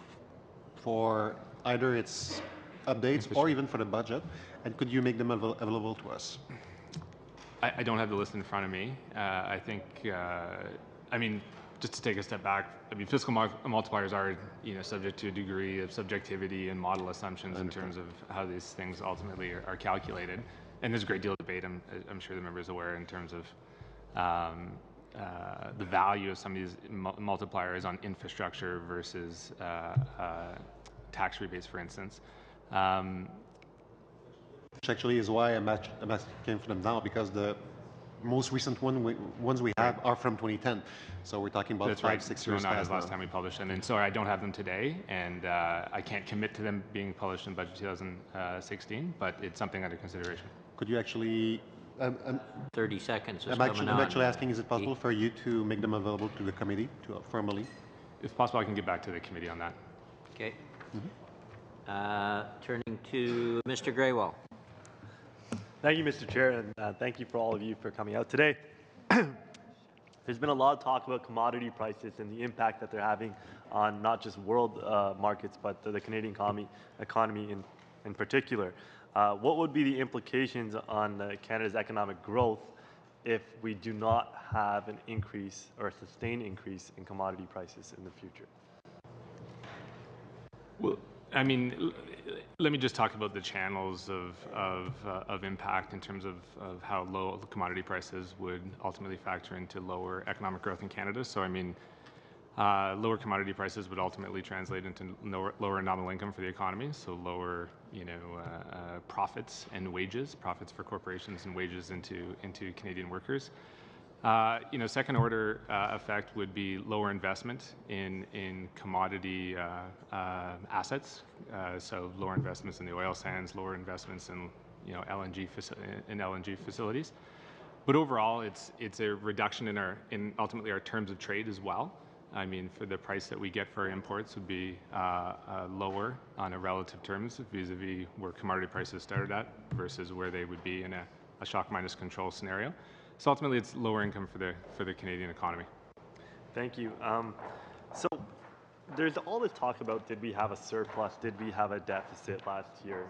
for either its updates or even for the budget, and could you make them available to us? I don't have the list in front of me. I think, I mean, just to take a step back, I mean, fiscal multipliers are, subject to a degree of subjectivity and model assumptions in terms of how these things ultimately are calculated. And there's a great deal of debate, I'm sure the member is aware, in terms of the value of some of these multipliers on infrastructure versus tax rebates, for instance. Which actually is why I'm asking for them now, because the most recent ones we have are from 2010. So we're talking about That's 5-6 years past. past Last now. time we published them, and sorry, I don't have them today, and I can't commit to them being published in budget 2016, but it's something under consideration. Could you actually? 30 seconds is I'm coming on. actually asking: is it possible for you to make them available to the committee formally? If possible, I can get back to the committee on that. Okay. Turning to Mr. Graywell. Thank you, Mr. Chair, and thank you for all of you for coming out today. There's been a lot of talk about commodity prices and the impact that they're having on not just world markets, but the Canadian economy in particular. What would be the implications on Canada's economic growth if we do not have an increase or a sustained increase in commodity prices in the future? Well, I mean, let me just talk about the channels of impact in terms of how low the commodity prices would ultimately factor into lower economic growth in Canada. So, I mean, lower commodity prices would ultimately translate into lower nominal income for the economy, so lower, profits and wages, profits for corporations and wages into Canadian workers. Second order effect would be lower investment in commodity assets. So lower investments in the oil sands, lower investments in LNG facilities. But overall, it's a reduction in ultimately our terms of trade as well. I mean, for the price that we get for our imports would be lower on a relative terms vis-a-vis where commodity prices started at versus where they would be in a shock minus control scenario. So ultimately, it's lower income for the Canadian economy. Thank you. So there's all this talk about, did we have a surplus? Did we have a deficit last year?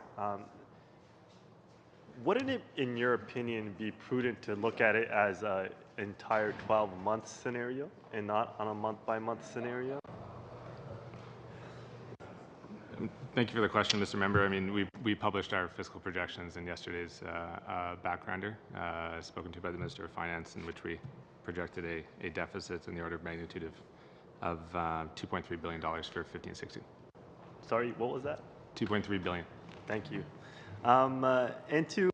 Wouldn't it, in your opinion, be prudent to look at it as an entire 12-month scenario and not on a month-by-month scenario? Thank you for the question, Mr. Member. I mean, we published our fiscal projections in yesterday's backgrounder, spoken to by the Minister of Finance, in which we projected a deficit in the order of magnitude of $2.3 billion for 15-16. Sorry, what was that? $2.3 billion. Thank you. And to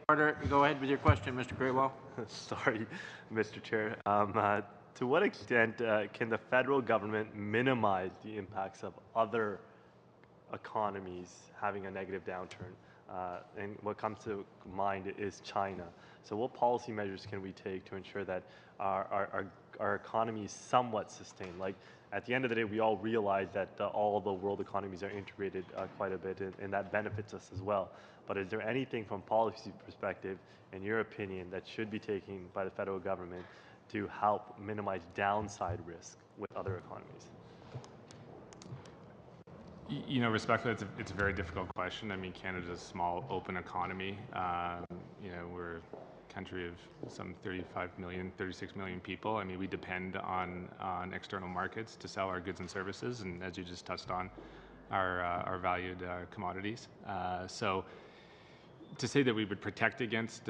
Order. Go ahead with your question, Mr. Graywell. Sorry, Mr. Chair. To what extent can the federal government minimize the impacts of other economies having a negative downturn? and what comes to mind is China. So what policy measures can we take to ensure that our economy is somewhat sustained? Like, at the end of the day, we all realize that all the world economies are integrated quite a bit, and that benefits us as well. But is there anything from policy perspective, in your opinion, that should be taken by the federal government to help minimize downside risk with other economies? You know, respectfully, it's a very difficult question. I mean, Canada's a small, open economy. You know, we're a country of some 36 million people. I mean, we depend on external markets to sell our goods and services, and as you just touched on, our valued commodities. So to say that we would protect against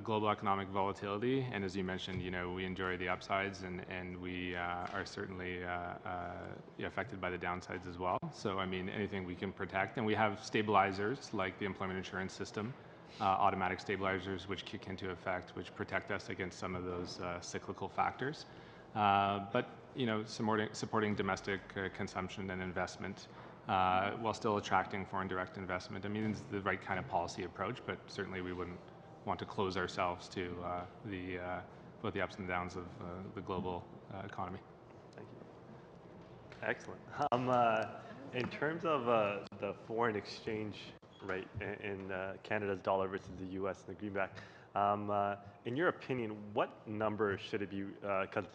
global economic volatility, and as you mentioned, you know, we enjoy the upsides, and we are certainly affected by the downsides as well. So, I mean, anything we can protect, and we have stabilizers like the employment insurance system, automatic stabilizers which kick into effect, which protect us against some of those cyclical factors. But, you know, supporting domestic consumption and investment, while still attracting foreign direct investment. I mean, it's the right kind of policy approach, but certainly we wouldn't want to close ourselves to both the ups and downs of the global economy. Thank you. Excellent. In terms of the foreign exchange rate in Canada's dollar versus the U.S. and the greenback, in your opinion, what number should it be? Because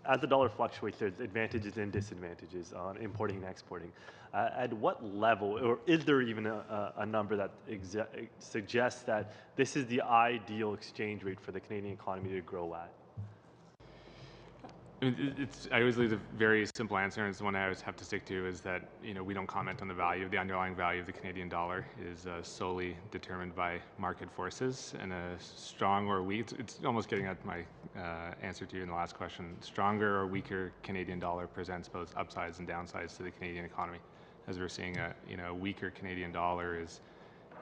as the dollar fluctuates, there's advantages and disadvantages on importing and exporting. At what level, or is there even a number that suggests that this is the ideal exchange rate for the Canadian economy to grow at? I always leave a very simple answer, and it's the one I always have to stick to, is that, you know, we don't comment on the value. The underlying value of the Canadian dollar is solely determined by market forces, and a strong or weak, it's almost getting at my answer to you in the last question, stronger or weaker Canadian dollar presents both upsides and downsides to the Canadian economy. As we're seeing, a weaker Canadian dollar is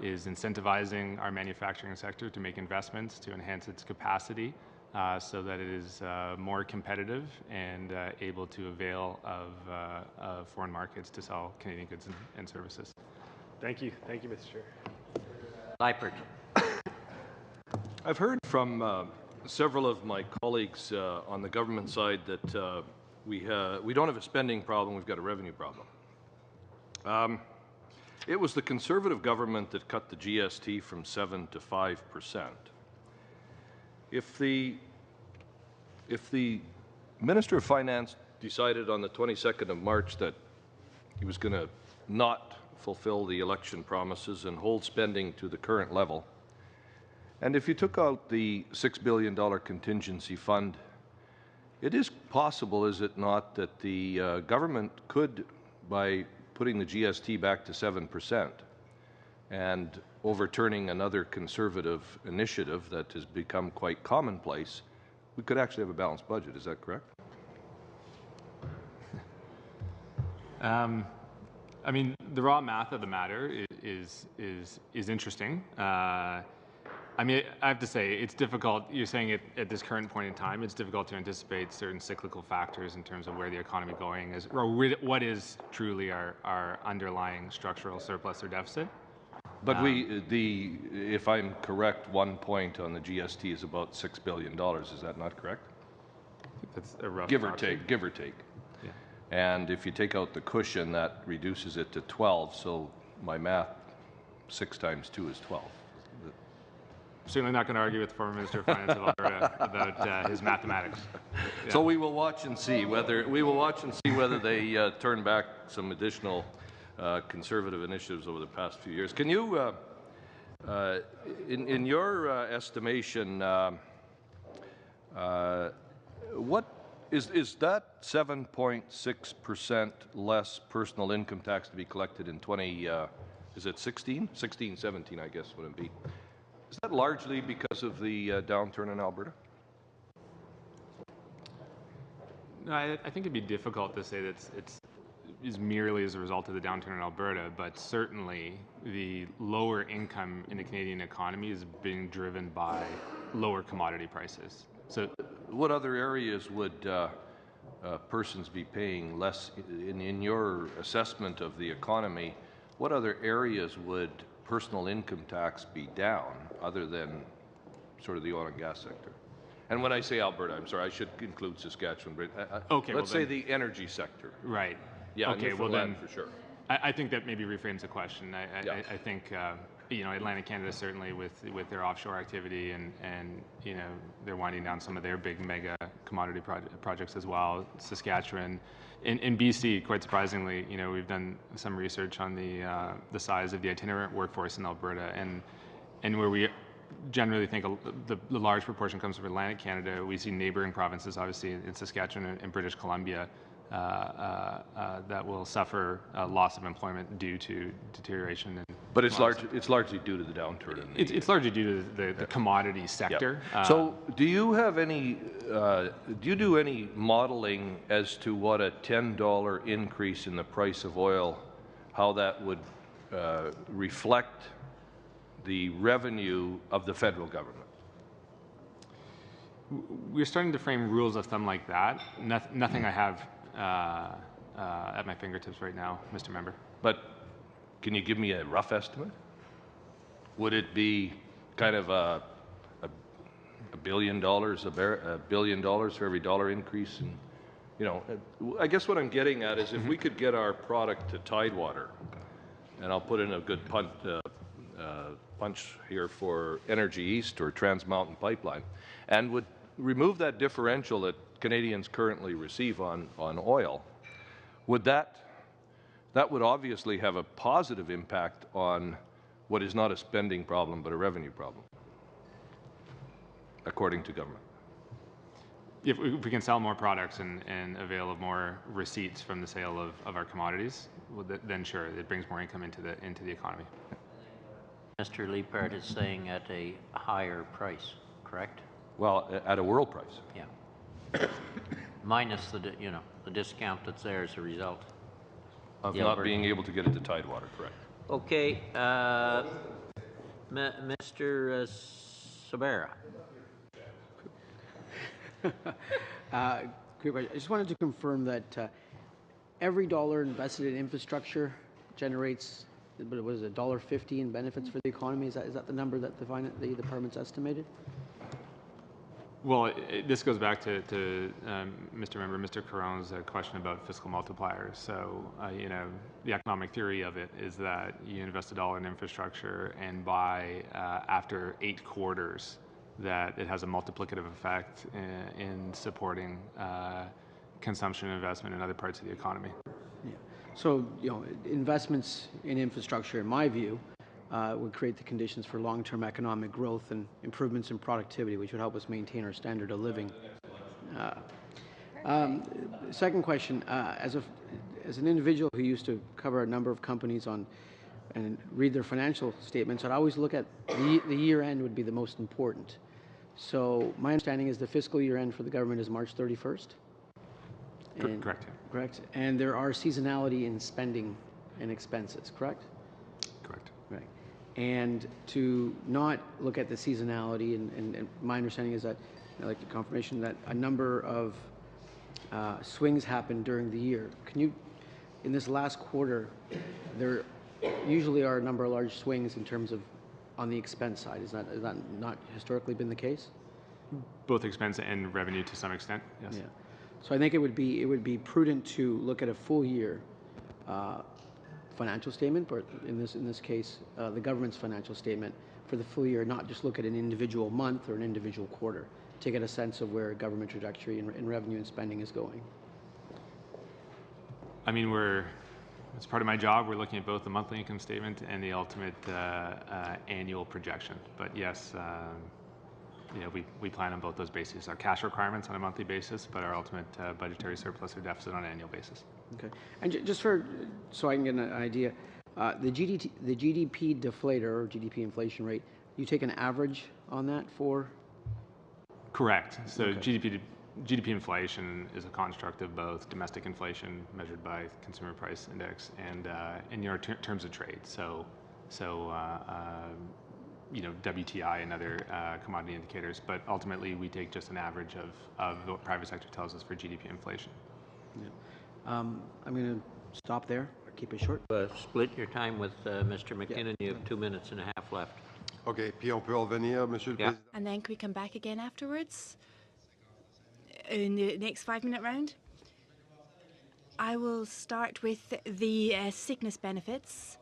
incentivizing our manufacturing sector to make investments to enhance its capacity, so that it is more competitive and able to avail of foreign markets to sell Canadian goods and services. Thank you. Thank you, Mr. Chair. Leipert. I've heard from several of my colleagues on the government side that we don't have a spending problem, we've got a revenue problem. It was the Conservative government that cut the GST from 7% to 5%. If the Minister of Finance decided on the 22nd of March that he was going to not fulfill the election promises and hold spending to the current level, and if you took out the $6 billion contingency fund, it is possible, is it not, that the government could, by putting the GST back to 7% and overturning another Conservative initiative that has become quite commonplace, we could actually have a balanced budget. Is that correct? I mean, the raw math of the matter is interesting. I mean, I have to say, it's difficult. You're saying it at this current point in time, it's difficult to anticipate certain cyclical factors in terms of where the economy going is, or what is truly our underlying structural surplus or deficit. But if I'm correct, 1 point on the GST is about $6 billion. Is that not correct? That's a rough give or take. Yeah. And if you take out the cushion, that reduces it to 12. So my math, 6 times 2 is 12. Certainly not going to argue with the former Minister of Finance of Alberta about his mathematics. Yeah. So we will watch and see whether they turn back some additional Conservative initiatives over the past few years. Can you, in your estimation, what is that 7.6% less personal income tax to be collected in 16, 17, I guess would it be? Is that largely because of the downturn in Alberta? No, I think it'd be difficult to say that it's merely as a result of the downturn in Alberta, but certainly the lower income in the Canadian economy is being driven by lower commodity prices. So, what other areas would persons be paying less in your assessment of the economy? What other areas would personal income tax be down other than sort of the oil and gas sector? And when I say Alberta, I'm sorry, I should include Saskatchewan, but Okay, let's say the energy sector. Right. Yeah, okay, well then, for sure. I think that maybe reframes the question. I think Atlantic Canada certainly with their offshore activity and they're winding down some of their big mega commodity projects as well. Saskatchewan, in BC, quite surprisingly, we've done some research on the size of the itinerant workforce in Alberta and where we generally think the large proportion comes from Atlantic Canada. We see neighboring provinces, obviously in Saskatchewan and British Columbia, that will suffer loss of employment due to deterioration. But it's largely due to the downturn. It's largely due to the commodity sector. Yeah. So, do you have any? Do you do any modeling as to what a $10 increase in the price of oil, how that would reflect the revenue of the federal government? We're starting to frame rules of thumb like that. Nothing I have at my fingertips right now, Mr. Member. But can you give me a rough estimate? Would it be kind of $1 billion, $1 billion for every dollar increase? And I guess what I'm getting at is if we could get our product to Tidewater, and I'll put in a good punch here for Energy East or Trans Mountain Pipeline, and would remove that differential that Canadians currently receive on oil, would that would obviously have a positive impact on what is not a spending problem but a revenue problem, according to government. If we can sell more products and avail of more receipts from the sale of our commodities, then sure, it brings more income into the economy. Mr. Liepard is saying at a higher price, correct? Well, at a world price. Yeah. Minus the discount that's there as a result of not being able to get it to Tidewater, correct? Okay, Mr. Sabera. I just wanted to confirm that every dollar invested in infrastructure generates, what is it, $1.50 in benefits for the economy? Is that the number that the department's estimated? Well, this goes back to Mr. Member, Mr. Caron's question about fiscal multipliers. So, the economic theory of it is that you invest $1 in infrastructure, and by after 8 quarters, that it has a multiplicative effect in supporting consumption and investment in other parts of the economy. Yeah. So, investments in infrastructure, in my view, would create the conditions for long-term economic growth and improvements in productivity, which would help us maintain our standard of living. Second question, as an individual who used to cover a number of companies and read their financial statements, I'd always look at the year end would be the most important. So my understanding is the fiscal year end for the government is March 31st? Correct. Correct. And there are seasonality in spending and expenses, correct? Correct. Right. And to not look at the seasonality, and my understanding is that, I like the confirmation that a number of swings happen during the year. Can you, in this last quarter, there usually are a number of large swings in terms of on the expense side. Is that not historically been the case? Both expense and revenue to some extent, yes. Yeah. So I think it would be prudent to look at a full year financial statement, but in this case, the government's financial statement for the full year, not just look at an individual month or an individual quarter, to get a sense of where government trajectory in revenue and spending is going. I mean, it's part of my job. We're looking at both the monthly income statement and the ultimate annual projection. But yes, we plan on both those bases. Our cash requirements on a monthly basis, but our ultimate budgetary surplus or deficit on an annual basis. Okay. And just so I can get an idea, the GDP deflator or GDP inflation rate, you take an average on that for? Correct. So okay. GDP inflation is a construct of both domestic inflation measured by consumer price index and in your terms of trade. So WTI and other commodity indicators, but ultimately we take just an average of what private sector tells us for GDP inflation. Yeah. I'm going to stop there. keep it short. Split your time with Mr. McKinnon. You have 2 minutes and a half left. OK, puis on peut revenir, Monsieur le Président. And then can we come back again afterwards in the next 5-minute round? I will start with the sickness benefits.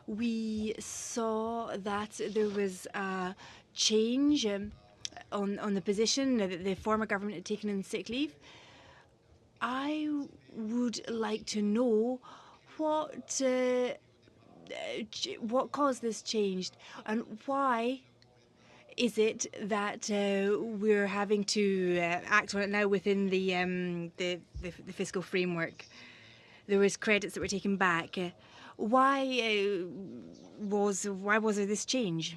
We saw that there was a change on the position that the former government had taken in sick leave. I would like to know what caused this change and why is it that we're having to act on it now within the fiscal framework? There was credits that were taken back. Why was there this change?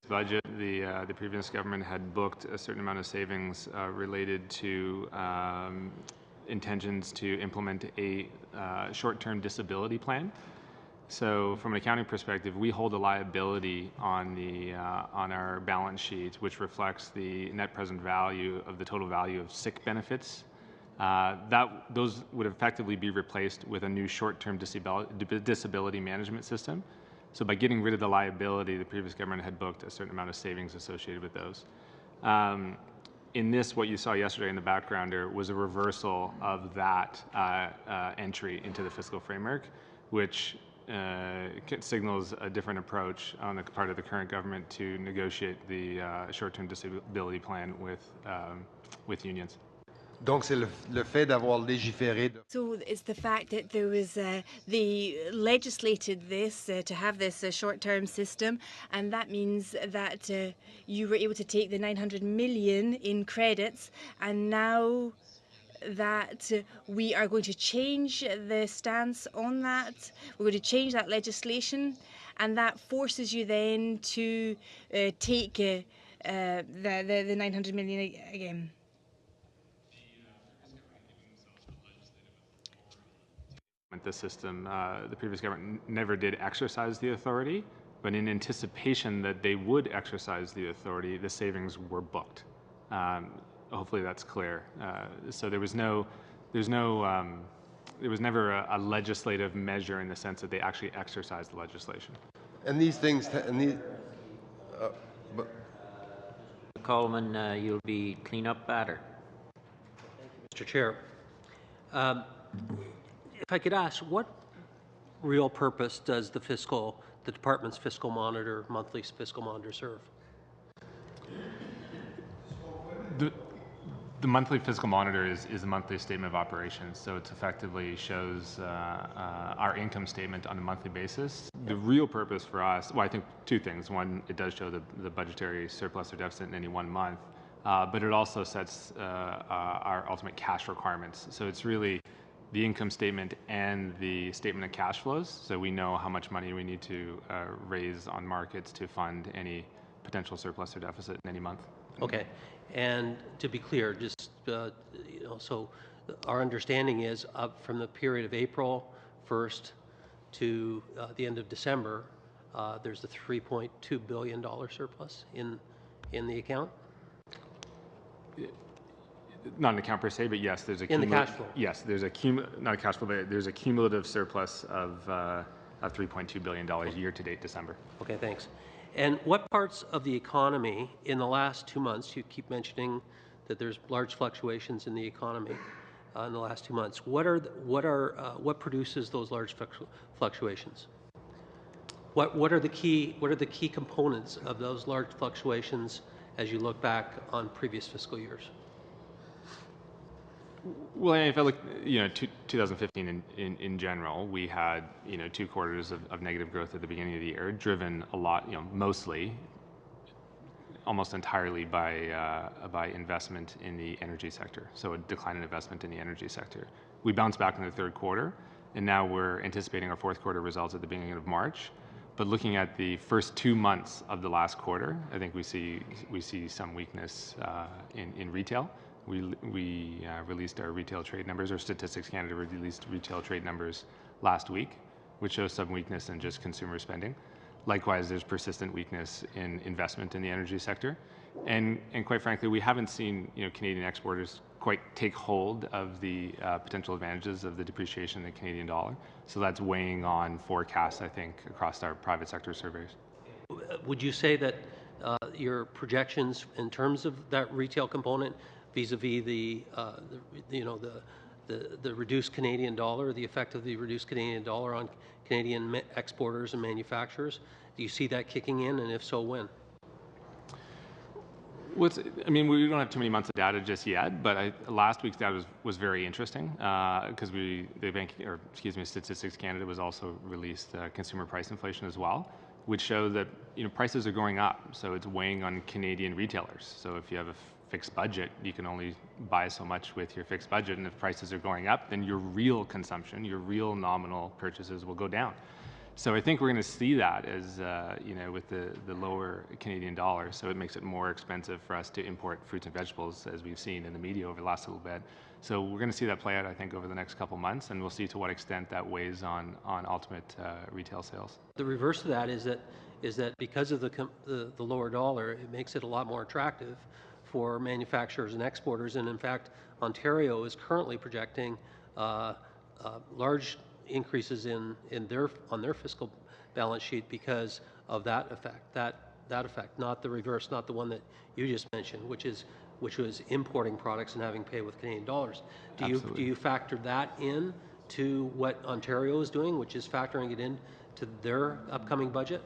Budget, the previous government had booked a certain amount of savings related to intentions to implement a short-term disability plan. So, from an accounting perspective, we hold a liability on our balance sheet, which reflects the net present value of the total value of sick benefits. Those would effectively be replaced with a new short-term disability management system. So by getting rid of the liability, the previous government had booked a certain amount of savings associated with those. In this, what you saw yesterday in the background was a reversal of that entry into the fiscal framework, which signals a different approach on the part of the current government to negotiate the short-term disability plan with unions. Donc, c'est le fait d'avoir légiféré. So it's the fact that there was they legislated this to have this short-term system, and that means that you were able to take the 900 million in credits, and now that we are going to change the stance on that, we're going to change that legislation, and that forces you then to take the 900 million again. The system, the previous government never did exercise the authority, but in anticipation that they would exercise the authority, the savings were booked. Hopefully that's clear. So there was never a legislative measure in the sense that they actually exercised the legislation. And these things, Coleman, you'll be clean up batter. Mr. Chair. If I could ask, what real purpose does the department's fiscal monitor, monthly fiscal monitor, serve? The monthly fiscal monitor is a monthly statement of operations, so it effectively shows our income statement on a monthly basis. The real purpose for us, well, I think two things. One, it does show the budgetary surplus or deficit in any one month, but it also sets our ultimate cash requirements. So it's really the income statement and the statement of cash flows, so we know how much money we need to raise on markets to fund any potential surplus or deficit in any month. Okay, and to be clear, just so our understanding is up from the period of April 1st to the end of December, there's a $3.2 billion surplus in the account. Not an account per se, but yes, there's a in the cash flow. Yes, there's not a cash flow, but there's a cumulative surplus of $3.2 billion year to date December. Okay, thanks. And what parts of the economy in the last 2 months? You keep mentioning that there's large fluctuations in the economy in the last 2 months. What produces those large fluctuations? What are the key components of those large fluctuations as you look back on previous fiscal years? Well, if I look, 2015 in general, we had, 2 quarters of negative growth at the beginning of the year, driven a lot, mostly, almost entirely by investment in the energy sector. So a decline in investment in the energy sector. We bounced back in the third quarter, and now we're anticipating our fourth quarter results at the beginning of March. But looking at the first 2 months of the last quarter, I think we see some weakness in retail. We released our retail trade numbers, or Statistics Canada released retail trade numbers last week, which shows some weakness in just consumer spending. Likewise, there's persistent weakness in investment in the energy sector. And quite frankly, we haven't seen Canadian exporters quite take hold of the potential advantages of the depreciation in the Canadian dollar. So that's weighing on forecasts, I think, across our private sector surveys. Would you say that your projections in terms of that retail component vis-a-vis the reduced Canadian dollar, the effect of the reduced Canadian dollar on Canadian exporters and manufacturers, do you see that kicking in, and if so, when? I mean, we don't have too many months of data just yet, but last week's data was very interesting because Statistics Canada was also released consumer price inflation as well, which showed that prices are going up, so it's weighing on Canadian retailers. So if you have a fixed budget, you can only buy so much with your fixed budget, and if prices are going up, then your real consumption, your real nominal purchases will go down. So I think we're going to see that as with the lower Canadian dollar. So it makes it more expensive for us to import fruits and vegetables, as we've seen in the media over the last little bit. So we're going to see that play out, I think, over the next couple months, and we'll see to what extent that weighs on ultimate retail sales. The reverse of that is that because of the lower dollar, it makes it a lot more attractive for manufacturers and exporters. And in fact, Ontario is currently projecting large increases on their fiscal balance sheet because of that effect. That effect, not the reverse, not the one that you just mentioned, which was importing products and having to pay with Canadian dollars. Do you factor that in to what Ontario is doing, which is factoring it in to their upcoming budget?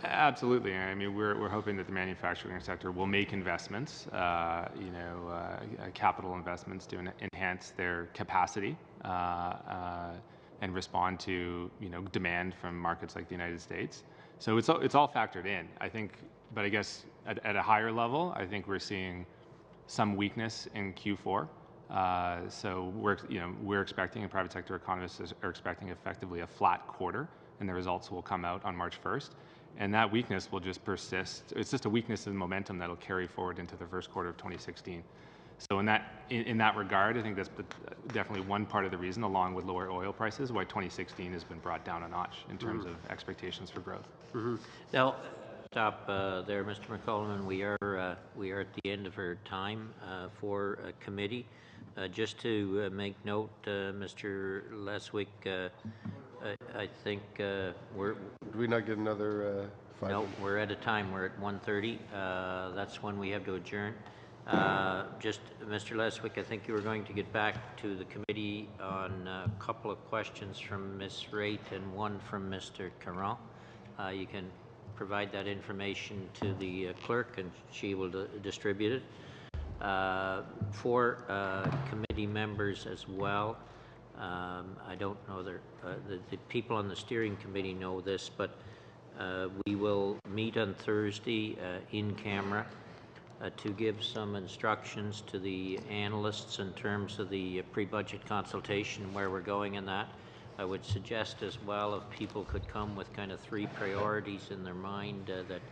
Absolutely. I mean, we're hoping that the manufacturing sector will make investments, capital investments to enhance their capacity and respond to demand from markets like the United States. So it's all factored in, I think. But I guess at a higher level, I think we're seeing some weakness in Q4. So we're expecting, and private sector economists are expecting effectively a flat quarter, and the results will come out on March 1st. And that weakness will just persist. It's just a weakness in momentum that'll carry forward into the first quarter of 2016. So in that regard, I think that's definitely one part of the reason, along with lower oil prices, why 2016 has been brought down a notch in terms of expectations for growth. Now, stop there, Mr. McCollum. We are at the end of our time for committee. Just to make note, Mr. Leswick, I think we're... Did we not get another 5 No, we're at a time. We're at 1:30. That's when we have to adjourn. Just, Mr. Leswick, I think you were going to get back to the committee on a couple of questions from Ms. Raitt and one from Mr. Caron. You can provide that information to the clerk, and she will distribute it. For committee members as well, I don't know the people on the steering committee know this, but we will meet on Thursday in camera to give some instructions to the analysts in terms of the pre-budget consultation, where we're going in that. I would suggest as well if people could come with kind of 3 priorities in their mind that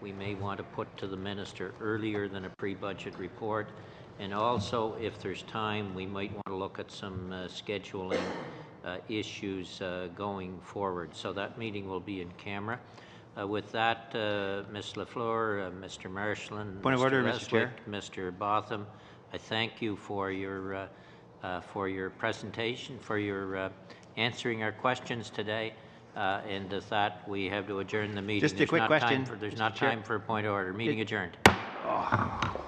we may want to put to the minister earlier than a pre-budget report. And also, if there's time, we might want to look at some scheduling issues going forward. So that meeting will be in camera. With that, Ms. Lafleur, Mr. Marshland, Point of order, Mr. Chair. Mr. Botham, I thank you for your presentation, for your answering our questions today. And with that, we have to adjourn the meeting. Just a quick question. There's not time for a point of order. Meeting adjourned. Oh.